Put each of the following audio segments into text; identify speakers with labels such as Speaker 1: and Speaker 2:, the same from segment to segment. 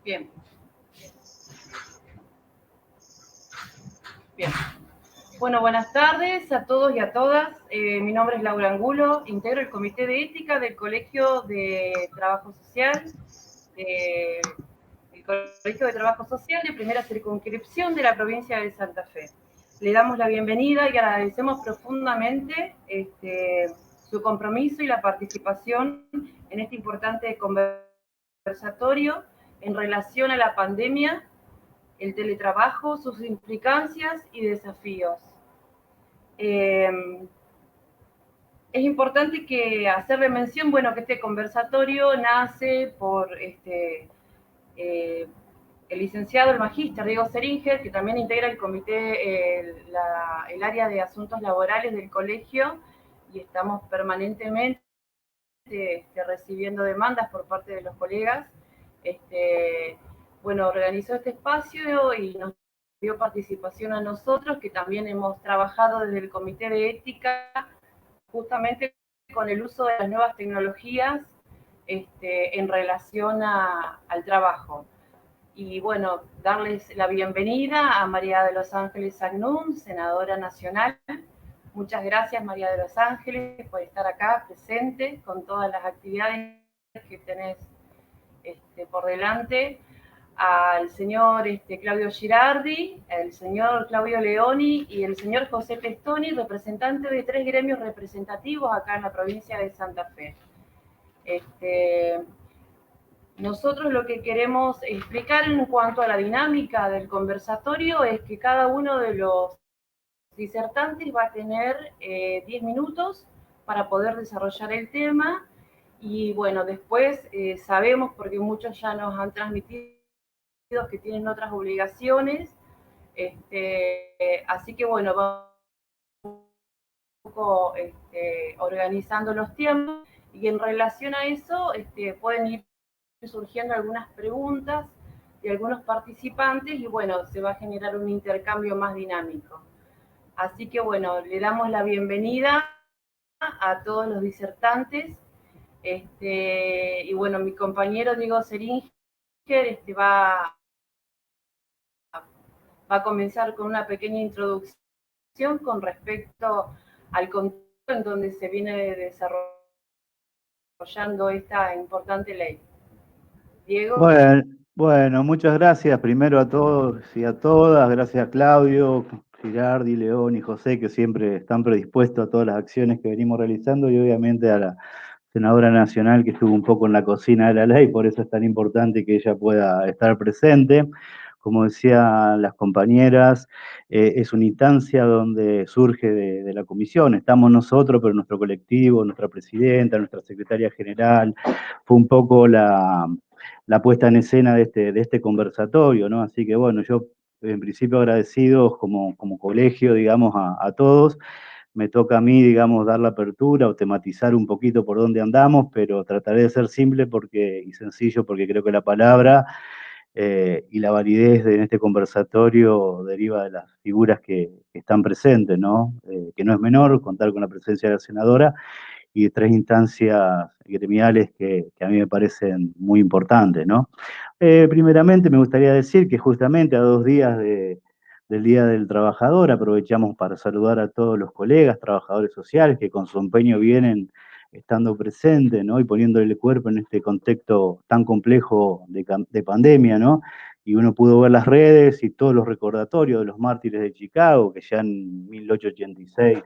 Speaker 1: Bien. Bien. Bueno, buenas tardes a todos y a todas. Mi nombre es Laura Angulo, integro el Comité de Ética del Colegio de Trabajo Social, el Colegio de Trabajo Social de Primera Circunscripción de la provincia de Santa Fe. Le damos la bienvenida y agradecemos profundamente su compromiso y la participación en este importante conversatorio en relación a la pandemia, el teletrabajo, sus implicancias y desafíos. Es importante hacerle mención, bueno, que este conversatorio nace por el licenciado, el magíster Diego Seringer, que también integra el comité, el área de asuntos laborales del colegio, y estamos permanentemente recibiendo demandas por parte de los colegas. Bueno, organizó este espacio y nos dio participación a nosotros, que también hemos trabajado desde el Comité de Ética justamente con el uso de las nuevas tecnologías en relación al trabajo. Y bueno, darles la bienvenida a María de los Ángeles Agnún, senadora nacional. Muchas gracias, María de los Ángeles, por estar acá presente con todas las actividades que tenés por delante. Al señor Claudio Girardi, el señor Claudio Leoni y el señor José Pestoni, representante de 3 gremios representativos acá en la provincia de Santa Fe. Nosotros lo que queremos explicar en cuanto a la dinámica del conversatorio es que cada uno de los disertantes va a tener 10 minutos para poder desarrollar el tema, y bueno, después sabemos, porque muchos ya nos han transmitido que tienen otras obligaciones, así que bueno, vamos un poco organizando los tiempos, y en relación a eso pueden ir surgiendo algunas preguntas de algunos participantes, y bueno, se va a generar un intercambio más dinámico. Así que bueno, le damos la bienvenida a todos los disertantes, y bueno, mi compañero Diego Seringer va a comenzar con una pequeña introducción con respecto al contexto en donde se viene desarrollando esta importante ley. Diego.
Speaker 2: Bueno, muchas gracias primero a todos y a todas. Gracias a Claudio, Girardi, León y José, que siempre están predispuestos a todas las acciones que venimos realizando, y obviamente a la senadora nacional, que estuvo un poco en la cocina de la ley, por eso es tan importante que ella pueda estar presente. Como decían las compañeras, es una instancia donde surge de la comisión. Estamos nosotros, pero nuestro colectivo, nuestra presidenta, nuestra secretaria general, fue un poco la puesta en escena de este conversatorio, ¿no? Así que bueno, yo en principio agradecidos como colegio, digamos, a todos. Me toca a mí, digamos, dar la apertura o tematizar un poquito por dónde andamos, pero trataré de ser simple y sencillo, porque creo que la palabra y la validez en este conversatorio deriva de las figuras que están presentes, ¿no? Que no es menor contar con la presencia de la senadora y de 3 instancias gremiales que a mí me parecen muy importantes, ¿no? Primeramente me gustaría decir que justamente a 2 días del Día del Trabajador aprovechamos para saludar a todos los colegas, trabajadores sociales, que con su empeño vienen estando presentes, ¿no? Y poniéndole el cuerpo en este contexto tan complejo de pandemia, ¿no? Y uno pudo ver las redes y todos los recordatorios de los mártires de Chicago, que ya en 1886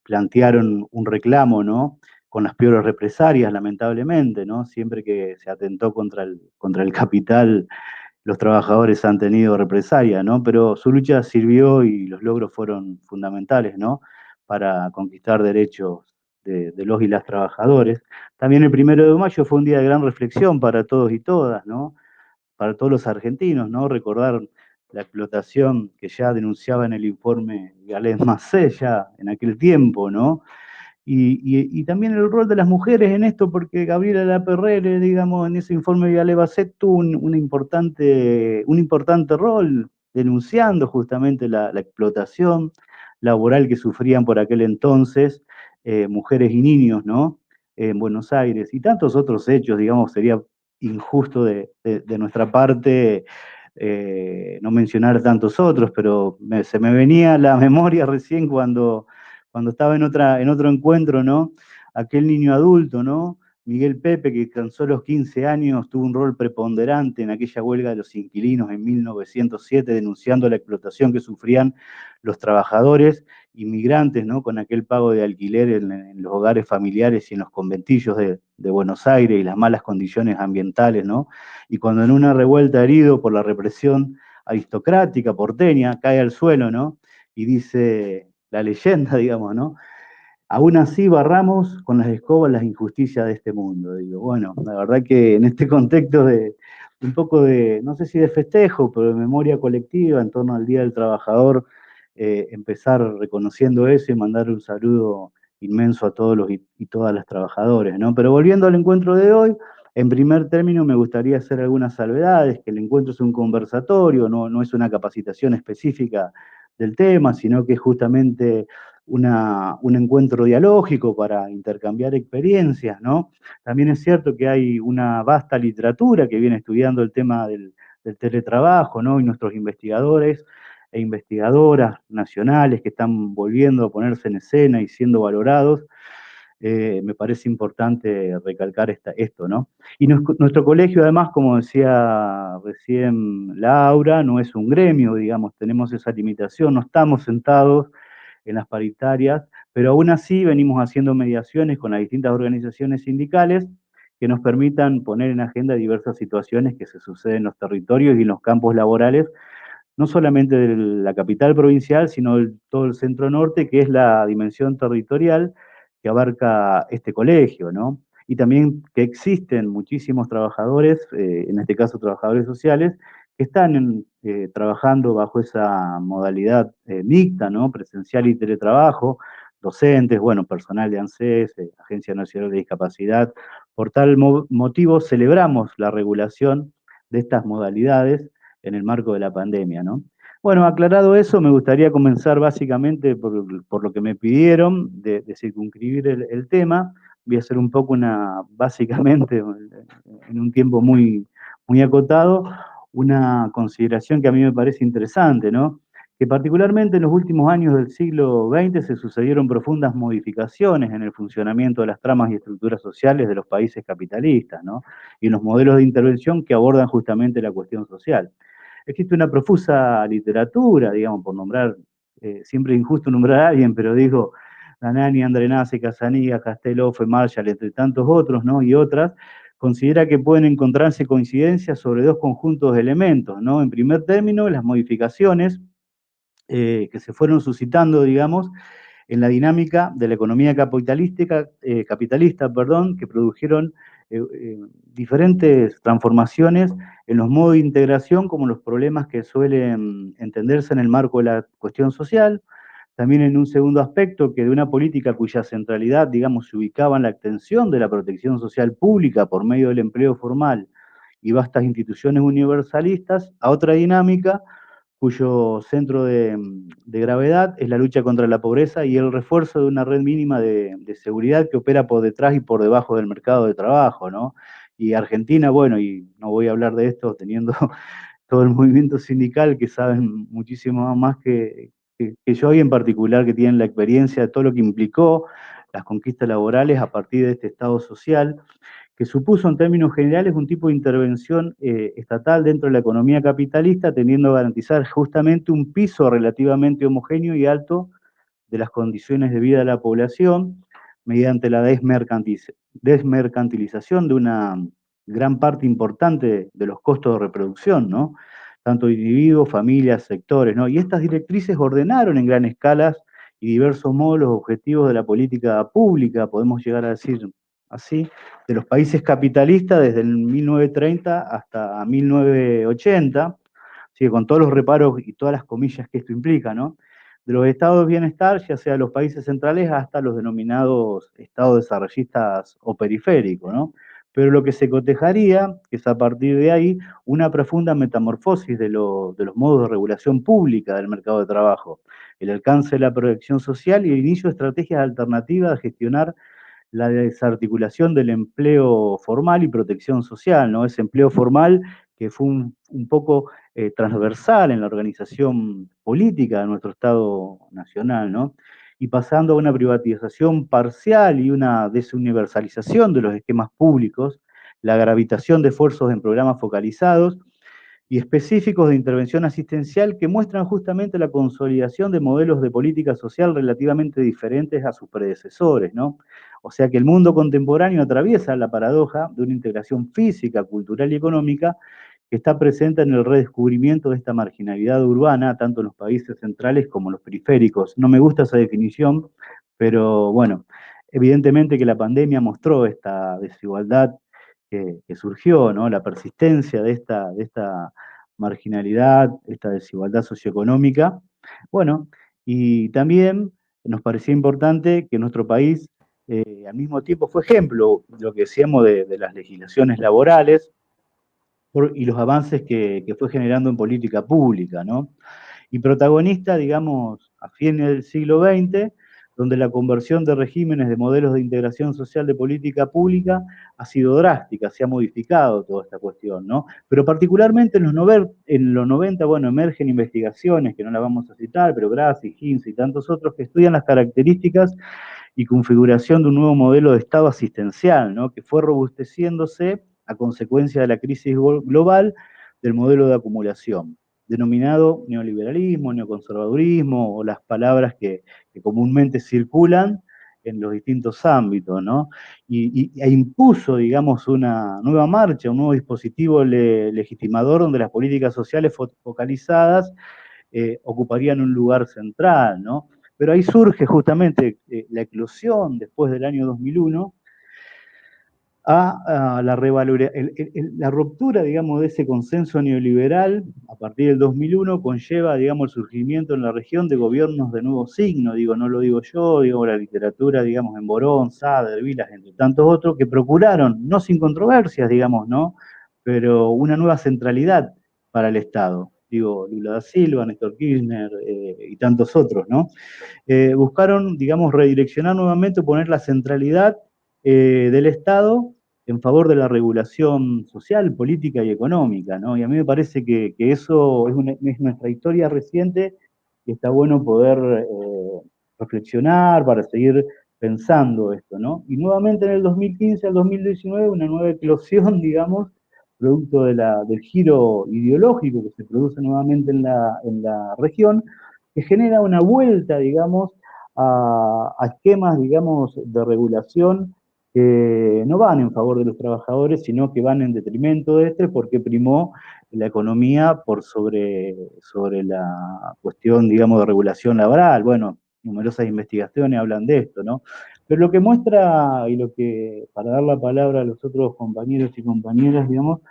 Speaker 2: plantearon un reclamo, ¿no? Con las peores represalias, lamentablemente, ¿no? Siempre que se atentó contra el capital, los trabajadores han tenido represalia, ¿no? Pero su lucha sirvió y los logros fueron fundamentales, ¿no? Para conquistar derechos de los y las trabajadores. También el 1 de mayo fue un día de gran reflexión para todos y todas, ¿no? Para todos los argentinos, ¿no? Recordar la explotación que ya denunciaba en el informe Galés Macé ya en aquel tiempo, ¿no? Y también el rol de las mujeres en esto, porque Gabriela Laperrere, digamos, en ese informe de Galés Macé tuvo un importante rol denunciando justamente la explotación laboral que sufrían por aquel entonces mujeres y niños, ¿no? En Buenos Aires, y tantos otros hechos, digamos, sería injusto de nuestra parte no mencionar tantos otros, pero se me venía a la memoria recién cuando estaba en otro encuentro, ¿no? Aquel niño adulto, ¿no? Miguel Pepe, que tan solo 15 años tuvo un rol preponderante en aquella huelga de los inquilinos en 1907, denunciando la explotación que sufrían los trabajadores inmigrantes, ¿no? Con aquel pago de alquiler en los hogares familiares y en los conventillos de Buenos Aires y las malas condiciones ambientales, ¿no? Y cuando en una revuelta herido por la represión aristocrática porteña cae al suelo, ¿no? Y dice la leyenda, digamos, ¿no? Aún así barramos con las escobas las injusticias de este mundo. Digo, bueno, la verdad que en este contexto de un poco de, no sé si de festejo, pero de memoria colectiva en torno al Día del Trabajador, empezar reconociendo eso y mandar un saludo inmenso a todos los y todas las trabajadores, ¿no? Pero volviendo al encuentro de hoy, en primer término me gustaría hacer algunas salvedades, que el encuentro es un conversatorio, no es una capacitación específica del tema, sino que es justamente un encuentro dialógico para intercambiar experiencias, ¿no? También es cierto que hay una vasta literatura que viene estudiando el tema del teletrabajo, ¿no? Y nuestros investigadores e investigadoras nacionales que están volviendo a ponerse en escena y siendo valorados, me parece importante recalcar esto, ¿no? Y nuestro colegio, además, como decía recién Laura, no es un gremio, digamos, tenemos esa limitación, no estamos sentados en las paritarias, pero aún así venimos haciendo mediaciones con las distintas organizaciones sindicales que nos permitan poner en agenda diversas situaciones que se suceden en los territorios y en los campos laborales, no solamente de la capital provincial, sino de todo el centro norte, que es la dimensión territorial que abarca este colegio, ¿no? Y también que existen muchísimos trabajadores, en este caso trabajadores sociales, que están trabajando bajo esa modalidad mixta, ¿no? Presencial y teletrabajo, docentes, bueno, personal de ANSES, Agencia Nacional de Discapacidad. Por tal motivo celebramos la regulación de estas modalidades en el marco de la pandemia, ¿no? Bueno, aclarado eso, me gustaría comenzar básicamente por lo que me pidieron de circunscribir el tema. Voy a hacer un poco básicamente, en un tiempo muy acotado, una consideración que a mí me parece interesante, ¿no? Que particularmente en los últimos años del siglo XX se sucedieron profundas modificaciones en el funcionamiento de las tramas y estructuras sociales de los países capitalistas, ¿no? Y en los modelos de intervención que abordan justamente la cuestión social. Existe una profusa literatura, digamos, por nombrar, siempre es injusto nombrar a alguien, pero digo, Danani, Andrenase, Casaniga, Castelló, Marshall, entre tantos otros, ¿no? Y otras, considera que pueden encontrarse coincidencias sobre dos conjuntos de elementos, ¿no? En primer término, las modificaciones que se fueron suscitando, digamos, en la dinámica de la economía capitalista, perdón, que produjeron diferentes transformaciones en los modos de integración, como los problemas que suelen entenderse en el marco de la cuestión social. También en un segundo aspecto, que de una política cuya centralidad, digamos, se ubicaba en la extensión de la protección social pública por medio del empleo formal y vastas instituciones universalistas, a otra dinámica cuyo centro de gravedad es la lucha contra la pobreza y el refuerzo de una red mínima de seguridad que opera por detrás y por debajo del mercado de trabajo, ¿no? Y Argentina, bueno, y no voy a hablar de esto teniendo todo el movimiento sindical que saben muchísimo más que yo y en particular que tienen la experiencia de todo lo que implicó las conquistas laborales a partir de este Estado social, que supuso en términos generales un tipo de intervención estatal dentro de la economía capitalista, tendiendo a garantizar justamente un piso relativamente homogéneo y alto de las condiciones de vida de la población, mediante la desmercantilización de una gran parte importante de los costos de reproducción, ¿no? Tanto individuos, familias, sectores, ¿no? Y estas directrices ordenaron en gran escala y diversos modos los objetivos de la política pública, podemos llegar a decir así, de los países capitalistas desde el 1930 hasta 1980, así que con todos los reparos y todas las comillas que esto implica, ¿no? De los estados de bienestar, ya sea los países centrales hasta los denominados estados desarrollistas o periféricos, ¿no? Pero lo que se cotejaría es a partir de ahí una profunda metamorfosis de los modos de regulación pública del mercado de trabajo, el alcance de la protección social y el inicio de estrategias alternativas a gestionar la desarticulación del empleo formal y protección social, ¿no? Ese empleo formal que fue un poco transversal en la organización política de nuestro Estado nacional, ¿no? Y pasando a una privatización parcial y una desuniversalización de los esquemas públicos, la gravitación de esfuerzos en programas focalizados y específicos de intervención asistencial que muestran justamente la consolidación de modelos de política social relativamente diferentes a sus predecesores, ¿no? O sea que el mundo contemporáneo atraviesa la paradoja de una integración física, cultural y económica que está presente en el redescubrimiento de esta marginalidad urbana, tanto en los países centrales como en los periféricos. No me gusta esa definición, pero bueno, evidentemente que la pandemia mostró esta desigualdad que surgió, ¿no? La persistencia de esta marginalidad, esta desigualdad socioeconómica. Bueno, y también nos parecía importante que nuestro país al mismo tiempo fue ejemplo, lo que decíamos de las legislaciones laborales y los avances que fue generando en política pública, ¿no? Y protagonista, digamos, a fines del siglo XX, donde la conversión de regímenes de modelos de integración social de política pública ha sido drástica, se ha modificado toda esta cuestión, ¿no? Pero particularmente en los 90, bueno, emergen investigaciones, que no las vamos a citar, pero Grassi, Hinz y tantos otros, que estudian las características y configuración de un nuevo modelo de Estado asistencial, ¿no? Que fue robusteciéndose a consecuencia de la crisis global del modelo de acumulación, denominado neoliberalismo, neoconservadurismo, o las palabras que comúnmente circulan en los distintos ámbitos, ¿no? E impuso, digamos, una nueva marcha, un nuevo dispositivo legitimador donde las políticas sociales focalizadas ocuparían un lugar central, ¿no? Pero ahí surge justamente la eclosión después del año 2001 a la ruptura, digamos, de ese consenso neoliberal a partir del 2001 conlleva, digamos, el surgimiento en la región de gobiernos de nuevo signo, digo, no lo digo yo, digo la literatura, digamos, en Borón, Sader, Vilas, entre tantos otros, que procuraron, no sin controversias, digamos, ¿no? Pero una nueva centralidad para el Estado. Digo, Lula da Silva, Néstor Kirchner y tantos otros, ¿no? Buscaron, digamos, redireccionar nuevamente, poner la centralidad del Estado en favor de la regulación social, política y económica, ¿no? Y a mí me parece que eso es nuestra historia reciente y está bueno poder reflexionar para seguir pensando esto, ¿no? Y nuevamente en el 2015 al 2019 una nueva eclosión, digamos, producto del giro ideológico que se produce nuevamente en la región, que genera una vuelta, digamos, a esquemas, digamos, de regulación que no van en favor de los trabajadores, sino que van en detrimento de este, porque primó la economía por sobre la cuestión, digamos, de regulación laboral. Bueno, numerosas investigaciones hablan de esto, ¿no? Pero lo que muestra, y lo que, para dar la palabra a los otros compañeros y compañeras, digamos,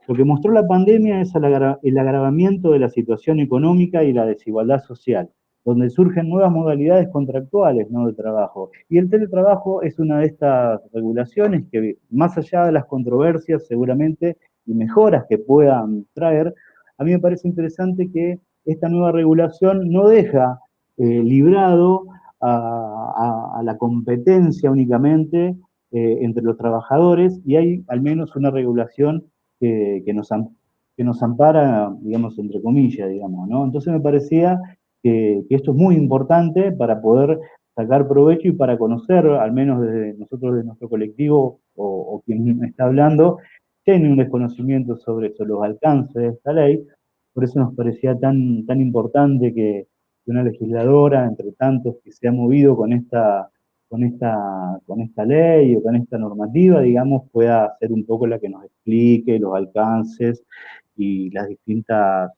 Speaker 2: lo que mostró la pandemia es el agravamiento de la situación económica y la desigualdad social, donde surgen nuevas modalidades contractuales, ¿no?, de trabajo. Y el teletrabajo es una de estas regulaciones que, más allá de las controversias seguramente y mejoras que puedan traer, a mí me parece interesante que esta nueva regulación no deja librado a la competencia únicamente entre los trabajadores, y hay al menos una regulación que nos ampara, digamos, entre comillas, digamos, ¿no? Entonces me parecía que esto es muy importante para poder sacar provecho y para conocer, al menos desde nosotros, de nuestro colectivo, o quien está hablando, tiene un desconocimiento sobre los alcances de esta ley. Por eso nos parecía tan importante que una legisladora, entre tantos que se ha movido con esta ley o con esta normativa, digamos, pueda ser un poco la que nos explique los alcances y las distintas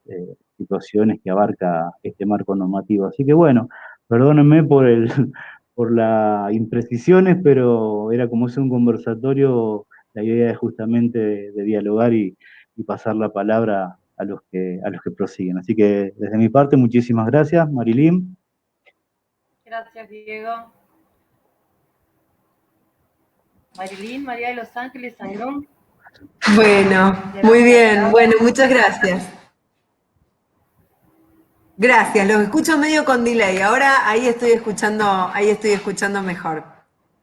Speaker 2: situaciones que abarca este marco normativo. Así que bueno, perdónenme por las imprecisiones, pero era como es un conversatorio, la idea es justamente de dialogar y pasar la palabra a los que prosiguen. Así que desde mi parte, muchísimas gracias, Marilyn.
Speaker 1: Gracias, Diego. Marilyn, María de los Ángeles, Sangrón.
Speaker 3: Bueno, muy bien. Bueno, muchas gracias. Gracias, los escucho medio con delay. Ahora ahí estoy escuchando mejor.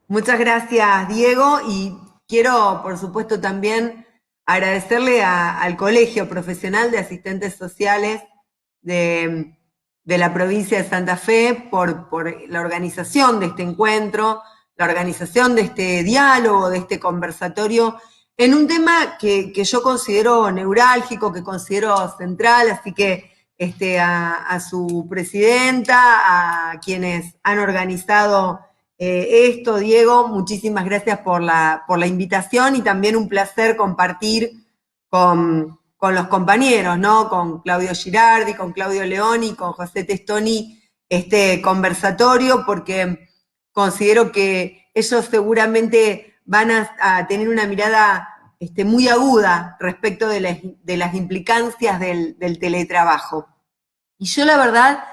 Speaker 3: Muchas gracias, Diego, y quiero, por supuesto, también agradecerle al Colegio Profesional de Asistentes Sociales de la provincia de Santa Fe por la organización de este encuentro, la organización de este diálogo, de este conversatorio, en un tema que yo considero neurálgico, que considero central, así que a su presidenta, a quienes han organizado esto, Diego, muchísimas gracias por la invitación y también un placer compartir con los compañeros, ¿no? Con Claudio Girardi, con Claudio León y con José Testoni este conversatorio, porque considero que ellos seguramente van a tener una mirada muy aguda respecto de las implicancias del teletrabajo. Y yo la verdad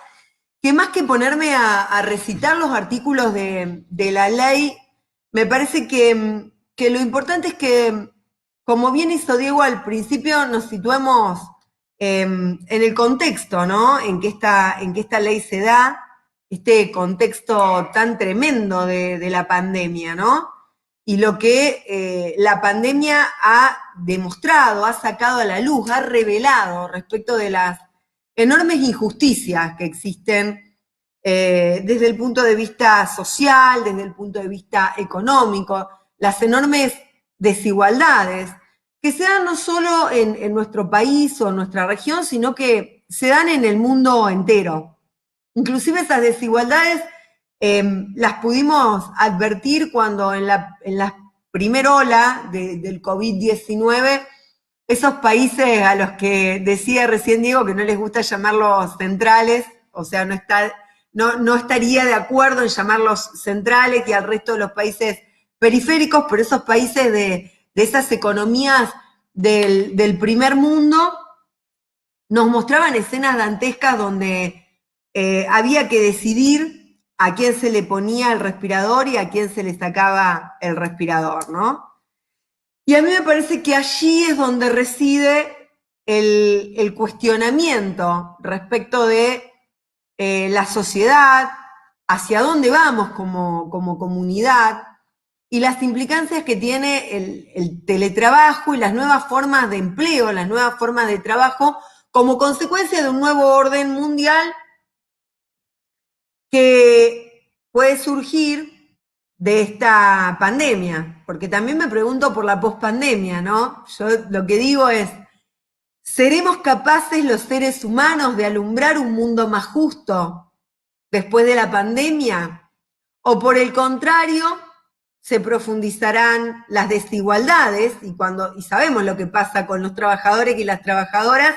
Speaker 3: que más que ponerme a recitar los artículos de la ley, me parece que lo importante es que, como bien hizo Diego al principio, nos situemos en el contexto, ¿no? En que esta ley se da, este contexto tan tremendo de la pandemia, ¿no? Y lo que la pandemia ha demostrado, ha sacado a la luz, ha revelado respecto de las enormes injusticias que existen desde el punto de vista social, desde el punto de vista económico, las enormes desigualdades que se dan no solo en nuestro país o en nuestra región, sino que se dan en el mundo entero. Inclusive esas desigualdades las pudimos advertir cuando en la primera ola del COVID-19, esos países a los que decía recién Diego que no les gusta llamarlos centrales, o sea, no estaría de acuerdo en llamarlos centrales y al resto de los países periféricos, pero esos países de esas economías del primer mundo nos mostraban escenas dantescas donde había que decidir a quién se le ponía el respirador y a quién se le sacaba el respirador, ¿no? Y a mí me parece que allí es donde reside el cuestionamiento respecto de la sociedad, hacia dónde vamos como comunidad y las implicancias que tiene el teletrabajo y las nuevas formas de empleo, las nuevas formas de trabajo como consecuencia de un nuevo orden mundial que puede surgir de esta pandemia, porque también me pregunto por la pospandemia, ¿no? Yo lo que digo es, ¿seremos capaces los seres humanos de alumbrar un mundo más justo después de la pandemia? ¿O por el contrario, se profundizarán las desigualdades y sabemos lo que pasa con los trabajadores y las trabajadoras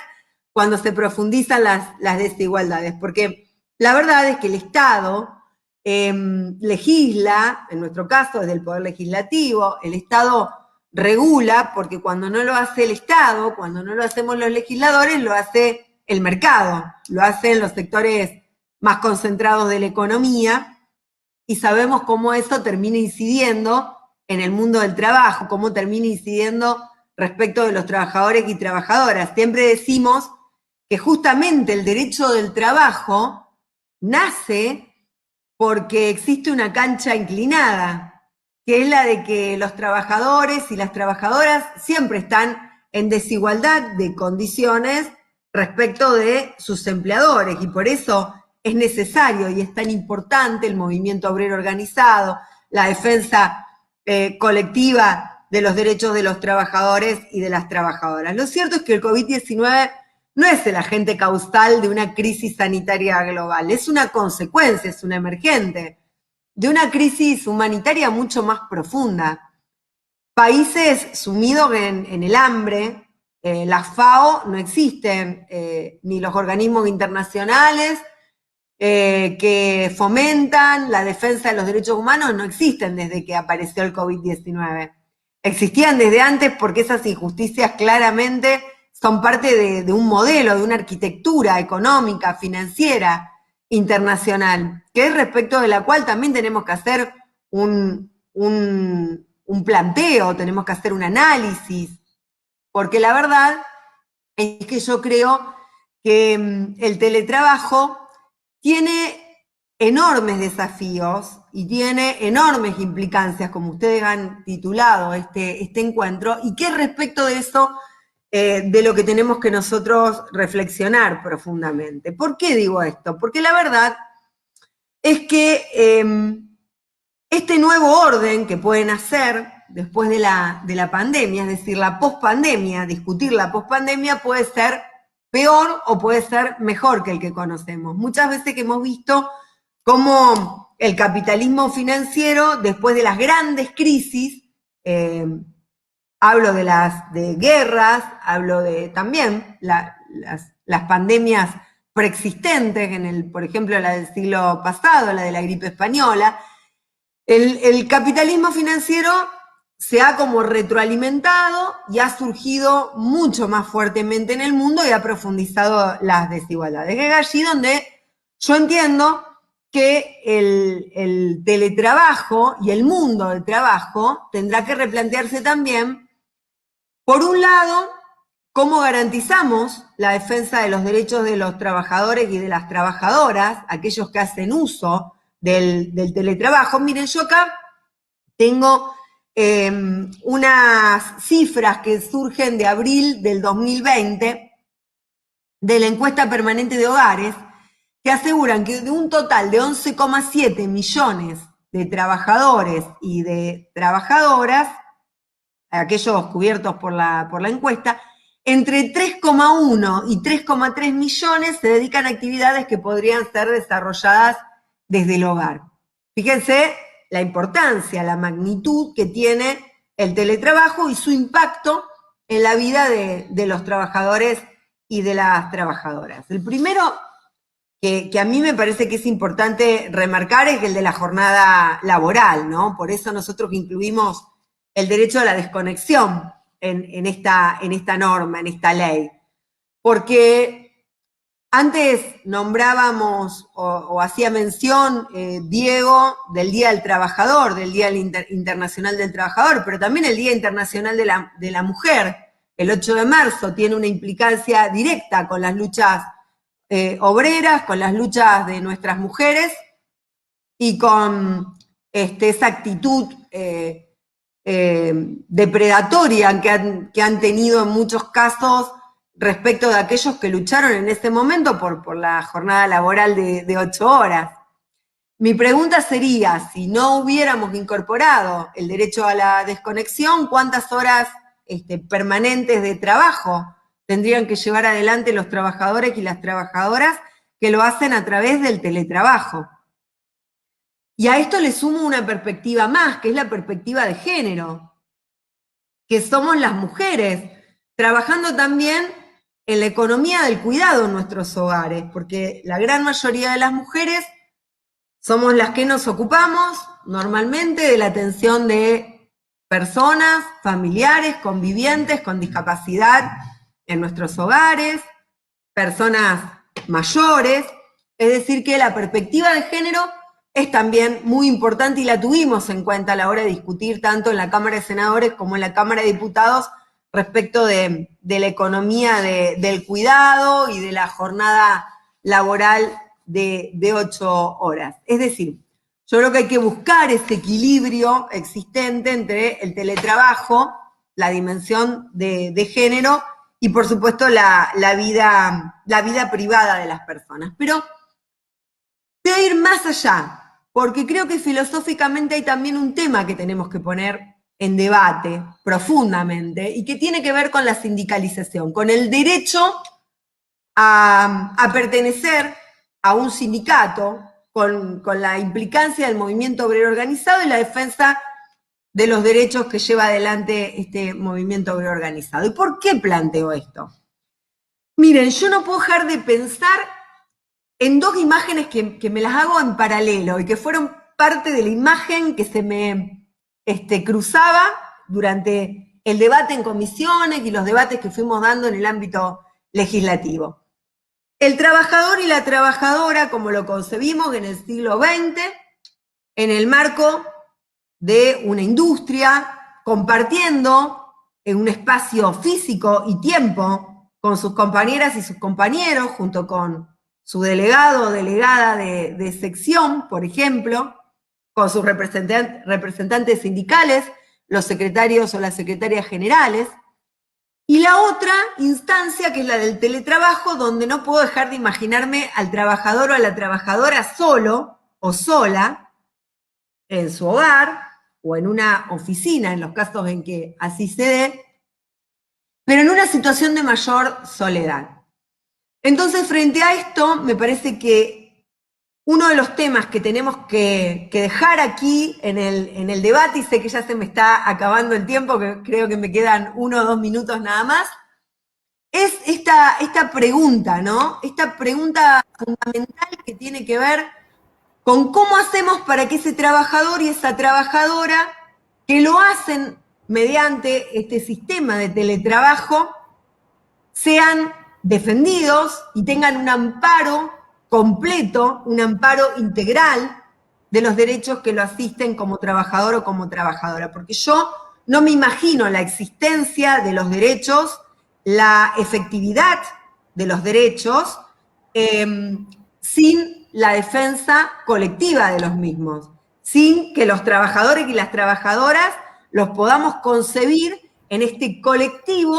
Speaker 3: cuando se profundizan las desigualdades? Porque la verdad es que el Estado legisla, en nuestro caso desde el Poder Legislativo, el Estado regula, porque cuando no lo hace el Estado, cuando no lo hacemos los legisladores, lo hace el mercado, lo hacen los sectores más concentrados de la economía, y sabemos cómo eso termina incidiendo en el mundo del trabajo, cómo termina incidiendo respecto de los trabajadores y trabajadoras. Siempre decimos que justamente el derecho del trabajo nace porque existe una cancha inclinada, que es la de que los trabajadores y las trabajadoras siempre están en desigualdad de condiciones respecto de sus empleadores, y por eso es necesario y es tan importante el movimiento obrero organizado, la defensa colectiva de los derechos de los trabajadores y de las trabajadoras. Lo cierto es que el COVID-19 no es el agente causal de una crisis sanitaria global, es una consecuencia, es una emergente de una crisis humanitaria mucho más profunda. Países sumidos en el hambre, la FAO no existen, ni los organismos internacionales que fomentan la defensa de los derechos humanos no existen desde que apareció el COVID-19. Existían desde antes porque esas injusticias claramente son parte de un modelo, de una arquitectura económica, financiera, internacional, que es respecto de la cual también tenemos que hacer un planteo, tenemos que hacer un análisis, porque la verdad es que yo creo que el teletrabajo tiene enormes desafíos y tiene enormes implicancias, como ustedes han titulado este encuentro, y que respecto de eso, de lo que tenemos que nosotros reflexionar profundamente. ¿Por qué digo esto? Porque la verdad es que este nuevo orden que pueden hacer después de la pandemia, es decir, la pospandemia, discutir la pospandemia puede ser peor o puede ser mejor que el que conocemos. Muchas veces que hemos visto cómo el capitalismo financiero, después de las grandes crisis, hablo de guerras, hablo de también las pandemias preexistentes, por ejemplo, la del siglo pasado, la de la gripe española. El capitalismo financiero se ha como retroalimentado y ha surgido mucho más fuertemente en el mundo y ha profundizado las desigualdades. Es allí donde yo entiendo que el teletrabajo y el mundo del trabajo tendrá que replantearse también, por un lado, cómo garantizamos la defensa de los derechos de los trabajadores y de las trabajadoras, aquellos que hacen uso del teletrabajo. Miren, yo acá tengo unas cifras que surgen de abril del 2020 de la encuesta permanente de hogares, que aseguran que de un total de 11,7 millones de trabajadores y de trabajadoras, aquellos cubiertos por la encuesta, entre 3,1 y 3,3 millones se dedican a actividades que podrían ser desarrolladas desde el hogar. Fíjense la importancia, la magnitud que tiene el teletrabajo y su impacto en la vida de los trabajadores y de las trabajadoras. El primero que a mí me parece que es importante remarcar es el de la jornada laboral, ¿no? Por eso nosotros incluimos el derecho a la desconexión en esta norma, en esta ley. Porque antes nombrábamos o hacía mención Diego del Día del Trabajador, del Día Internacional del Trabajador, pero también el Día Internacional de la Mujer, el 8 de marzo, tiene una implicancia directa con las luchas obreras, con las luchas de nuestras mujeres y con esa actitud depredatoria que han tenido en muchos casos respecto de aquellos que lucharon en ese momento por la jornada laboral de 8 horas. Mi pregunta sería, si no hubiéramos incorporado el derecho a la desconexión, ¿cuántas horas permanentes de trabajo tendrían que llevar adelante los trabajadores y las trabajadoras que lo hacen a través del teletrabajo? Y a esto le sumo una perspectiva más, que es la perspectiva de género, que somos las mujeres, trabajando también en la economía del cuidado en nuestros hogares, porque la gran mayoría de las mujeres somos las que nos ocupamos normalmente de la atención de personas, familiares, convivientes con discapacidad en nuestros hogares, personas mayores, es decir que la perspectiva de género es también muy importante y la tuvimos en cuenta a la hora de discutir tanto en la Cámara de Senadores como en la Cámara de Diputados respecto de la economía del cuidado y de la jornada laboral de 8 horas. Es decir, yo creo que hay que buscar ese equilibrio existente entre el teletrabajo, la dimensión de género y, por supuesto, la vida privada de las personas. Pero voy a ir más allá, porque creo que filosóficamente hay también un tema que tenemos que poner en debate profundamente y que tiene que ver con la sindicalización, con el derecho a pertenecer a un sindicato, con la implicancia del movimiento obrero organizado y la defensa de los derechos que lleva adelante este movimiento obrero organizado. ¿Y por qué planteo esto? Miren, yo no puedo dejar de pensar en dos imágenes que me las hago en paralelo y que fueron parte de la imagen que se me cruzaba durante el debate en comisiones y los debates que fuimos dando en el ámbito legislativo. El trabajador y la trabajadora, como lo concebimos en el siglo XX, en el marco de una industria, compartiendo en un espacio físico y tiempo con sus compañeras y sus compañeros, junto con su delegado o delegada de sección, por ejemplo, con sus representantes sindicales, los secretarios o las secretarias generales, y la otra instancia, que es la del teletrabajo, donde no puedo dejar de imaginarme al trabajador o a la trabajadora solo o sola en su hogar o en una oficina, en los casos en que así se dé, pero en una situación de mayor soledad. Entonces, frente a esto, me parece que uno de los temas que tenemos que dejar aquí en el debate, y sé que ya se me está acabando el tiempo, que creo que me quedan 1 o 2 minutos nada más, es esta pregunta, ¿no? Esta pregunta fundamental que tiene que ver con cómo hacemos para que ese trabajador y esa trabajadora que lo hacen mediante este sistema de teletrabajo sean defendidos y tengan un amparo completo, un amparo integral de los derechos que lo asisten como trabajador o como trabajadora. Porque yo no me imagino la existencia de los derechos, la efectividad de los derechos, sin la defensa colectiva de los mismos, sin que los trabajadores y las trabajadoras los podamos concebir en este colectivo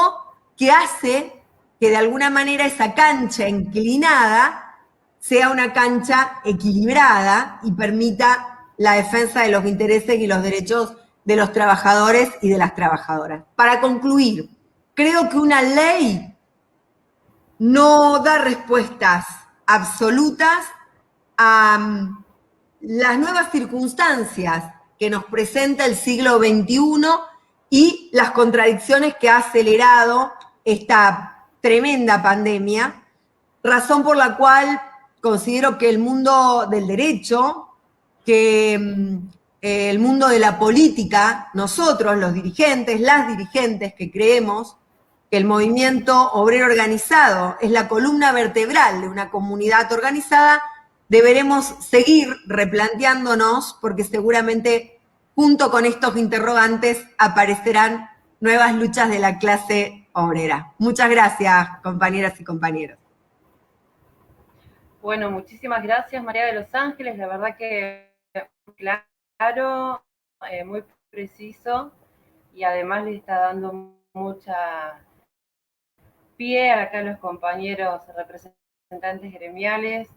Speaker 3: que hace que de alguna manera esa cancha inclinada sea una cancha equilibrada y permita la defensa de los intereses y los derechos de los trabajadores y de las trabajadoras. Para concluir, creo que una ley no da respuestas absolutas a las nuevas circunstancias que nos presenta el siglo XXI y las contradicciones que ha acelerado esta tremenda pandemia, razón por la cual considero que el mundo del derecho, que el mundo de la política, nosotros, los dirigentes, las dirigentes que creemos que el movimiento obrero organizado es la columna vertebral de una comunidad organizada, deberemos seguir replanteándonos, porque seguramente junto con estos interrogantes aparecerán nuevas luchas de la clase obrera. Muchas gracias, compañeras y compañeros.
Speaker 1: Bueno, muchísimas gracias, María de los Ángeles. La verdad que claro, muy preciso, y además le está dando mucha pie acá a los compañeros representantes gremiales.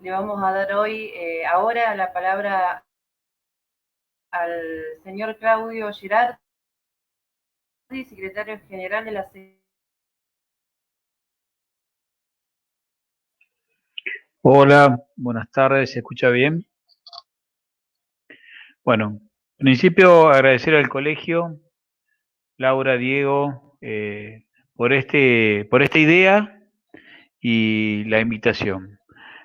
Speaker 1: Le vamos a dar ahora la palabra al señor Claudio Girardi, secretario general de la CGT.
Speaker 4: Hola, buenas tardes, ¿se escucha bien? Bueno, en principio agradecer al colegio, Laura, Diego, por esta idea y la invitación.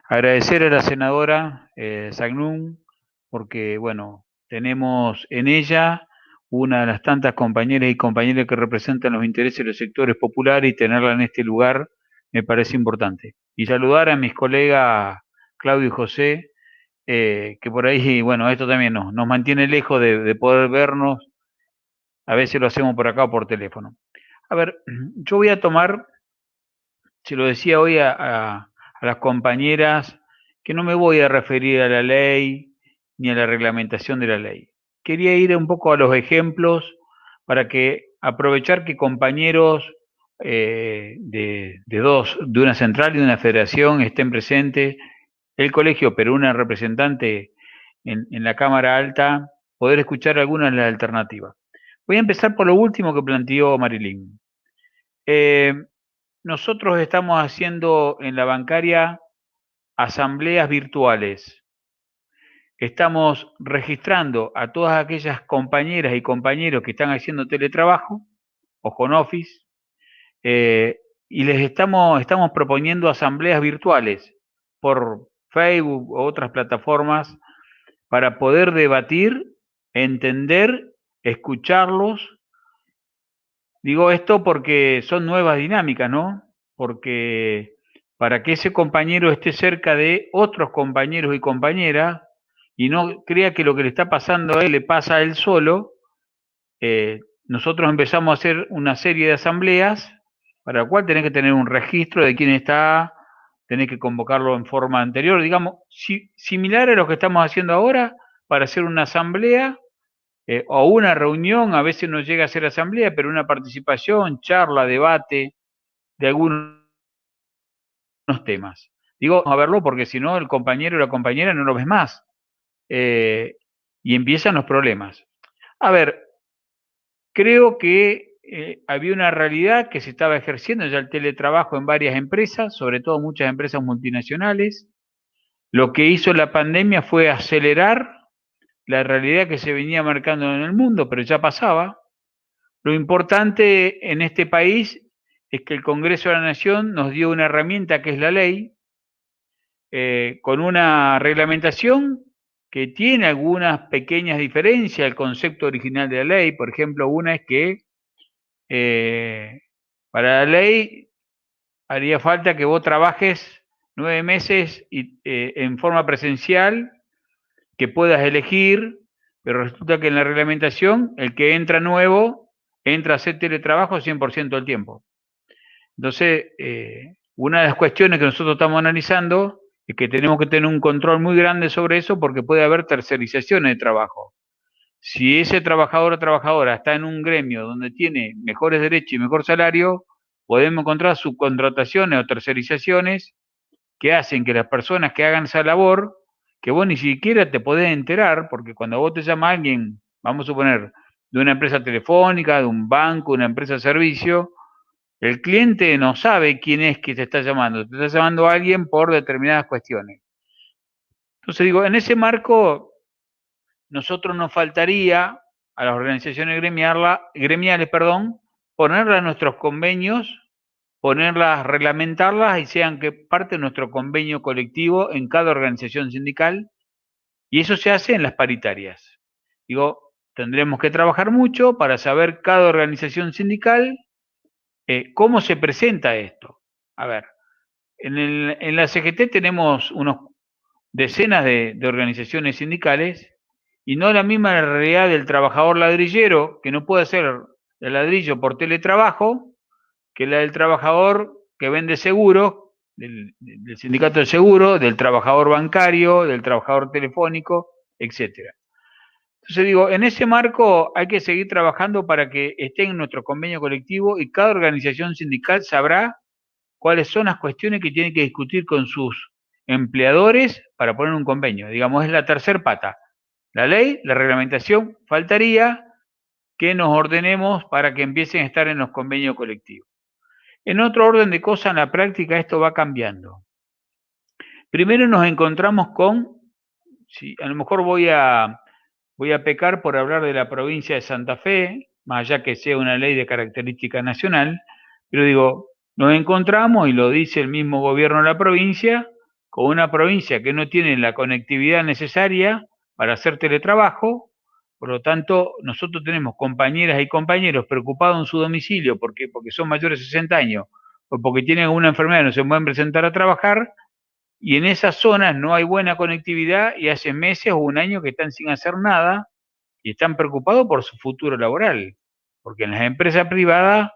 Speaker 4: Agradecer a la senadora Sagnún, porque bueno, tenemos en ella una de las tantas compañeras y compañeros que representan los intereses de los sectores populares, y tenerla en este lugar me parece importante. Y saludar a mis colegas Claudio y José, que por ahí, bueno, esto también nos mantiene lejos de poder vernos. A veces lo hacemos por acá o por teléfono. A ver, yo voy a tomar, se lo decía hoy a las compañeras, que no me voy a referir a la ley ni a la reglamentación de la ley. Quería ir un poco a los ejemplos para que aprovechar que compañeros de una central y de una federación estén presentes, el colegio, pero una representante en la Cámara Alta, poder escuchar algunas de las alternativas. Voy a empezar por lo último que planteó Marilyn. Nosotros estamos haciendo en la bancaria asambleas virtuales. Estamos registrando a todas aquellas compañeras y compañeros que están haciendo teletrabajo o home office, y les estamos proponiendo asambleas virtuales por Facebook o otras plataformas para poder debatir, entender, escucharlos. Digo esto porque son nuevas dinámicas, ¿no? Porque para que ese compañero esté cerca de otros compañeros y compañeras y no crea que lo que le está pasando a él le pasa a él solo, nosotros empezamos a hacer una serie de asambleas para la cual tenés que tener un registro de quién está tenés que convocarlo en forma anterior, digamos, similar a lo que estamos haciendo ahora para hacer una asamblea o una reunión, a veces no llega a ser asamblea, pero una participación, charla, debate de algunos temas. Digo, a verlo porque si no el compañero o la compañera no lo ves más y empiezan los problemas. A ver, creo que había una realidad que se estaba ejerciendo ya el teletrabajo en varias empresas, sobre todo muchas empresas multinacionales. Lo que hizo la pandemia fue acelerar la realidad que se venía marcando en el mundo, pero ya pasaba. Lo importante en este país es que el Congreso de la Nación nos dio una herramienta que es la ley, con una reglamentación que tiene algunas pequeñas diferencias al concepto original de la ley. Por ejemplo, una es que para la ley haría falta que vos trabajes 9 meses en forma presencial, que puedas elegir, pero resulta que en la reglamentación el que entra nuevo entra a hacer teletrabajo 100% del tiempo. Entonces, una de las cuestiones que nosotros estamos analizando es que tenemos que tener un control muy grande sobre eso porque puede haber tercerizaciones de trabajo. Si ese trabajador o trabajadora está en un gremio donde tiene mejores derechos y mejor salario, podemos encontrar subcontrataciones o tercerizaciones que hacen que las personas que hagan esa labor, que vos ni siquiera te podés enterar, porque cuando vos te llama alguien, vamos a suponer, de una empresa telefónica, de un banco, una empresa de servicio, el cliente no sabe quién es que te está llamando a alguien por determinadas cuestiones. Entonces digo, en ese marco, nosotros nos faltaría a las organizaciones gremiales, ponerlas en nuestros convenios, ponerlas, reglamentarlas y sean que parte de nuestro convenio colectivo en cada organización sindical, y eso se hace en las paritarias. Digo, tendremos que trabajar mucho para saber cada organización sindical cómo se presenta esto. A ver, en la CGT tenemos unos decenas de organizaciones sindicales y no la misma realidad del trabajador ladrillero que no puede hacer el ladrillo por teletrabajo que la del trabajador que vende seguros, del sindicato de seguro, del trabajador bancario, del trabajador telefónico, etcétera. Entonces digo, en ese marco hay que seguir trabajando para que esté en nuestro convenio colectivo y cada organización sindical sabrá cuáles son las cuestiones que tiene que discutir con sus empleadores para poner un convenio. Digamos, es la tercer pata. La ley, la reglamentación, faltaría que nos ordenemos para que empiecen a estar en los convenios colectivos. En otro orden de cosas, en la práctica esto va cambiando. Primero nos encontramos con, a lo mejor voy a pecar por hablar de la provincia de Santa Fe, más allá que sea una ley de característica nacional, pero digo, nos encontramos, y lo dice el mismo gobierno de la provincia, con una provincia que no tiene la conectividad necesaria para hacer teletrabajo. Por lo tanto, nosotros tenemos compañeras y compañeros preocupados en su domicilio porque son mayores de 60 años o porque tienen alguna enfermedad y no se pueden presentar a trabajar, y en esas zonas no hay buena conectividad y hace meses o un año que están sin hacer nada y están preocupados por su futuro laboral, porque en las empresas privadas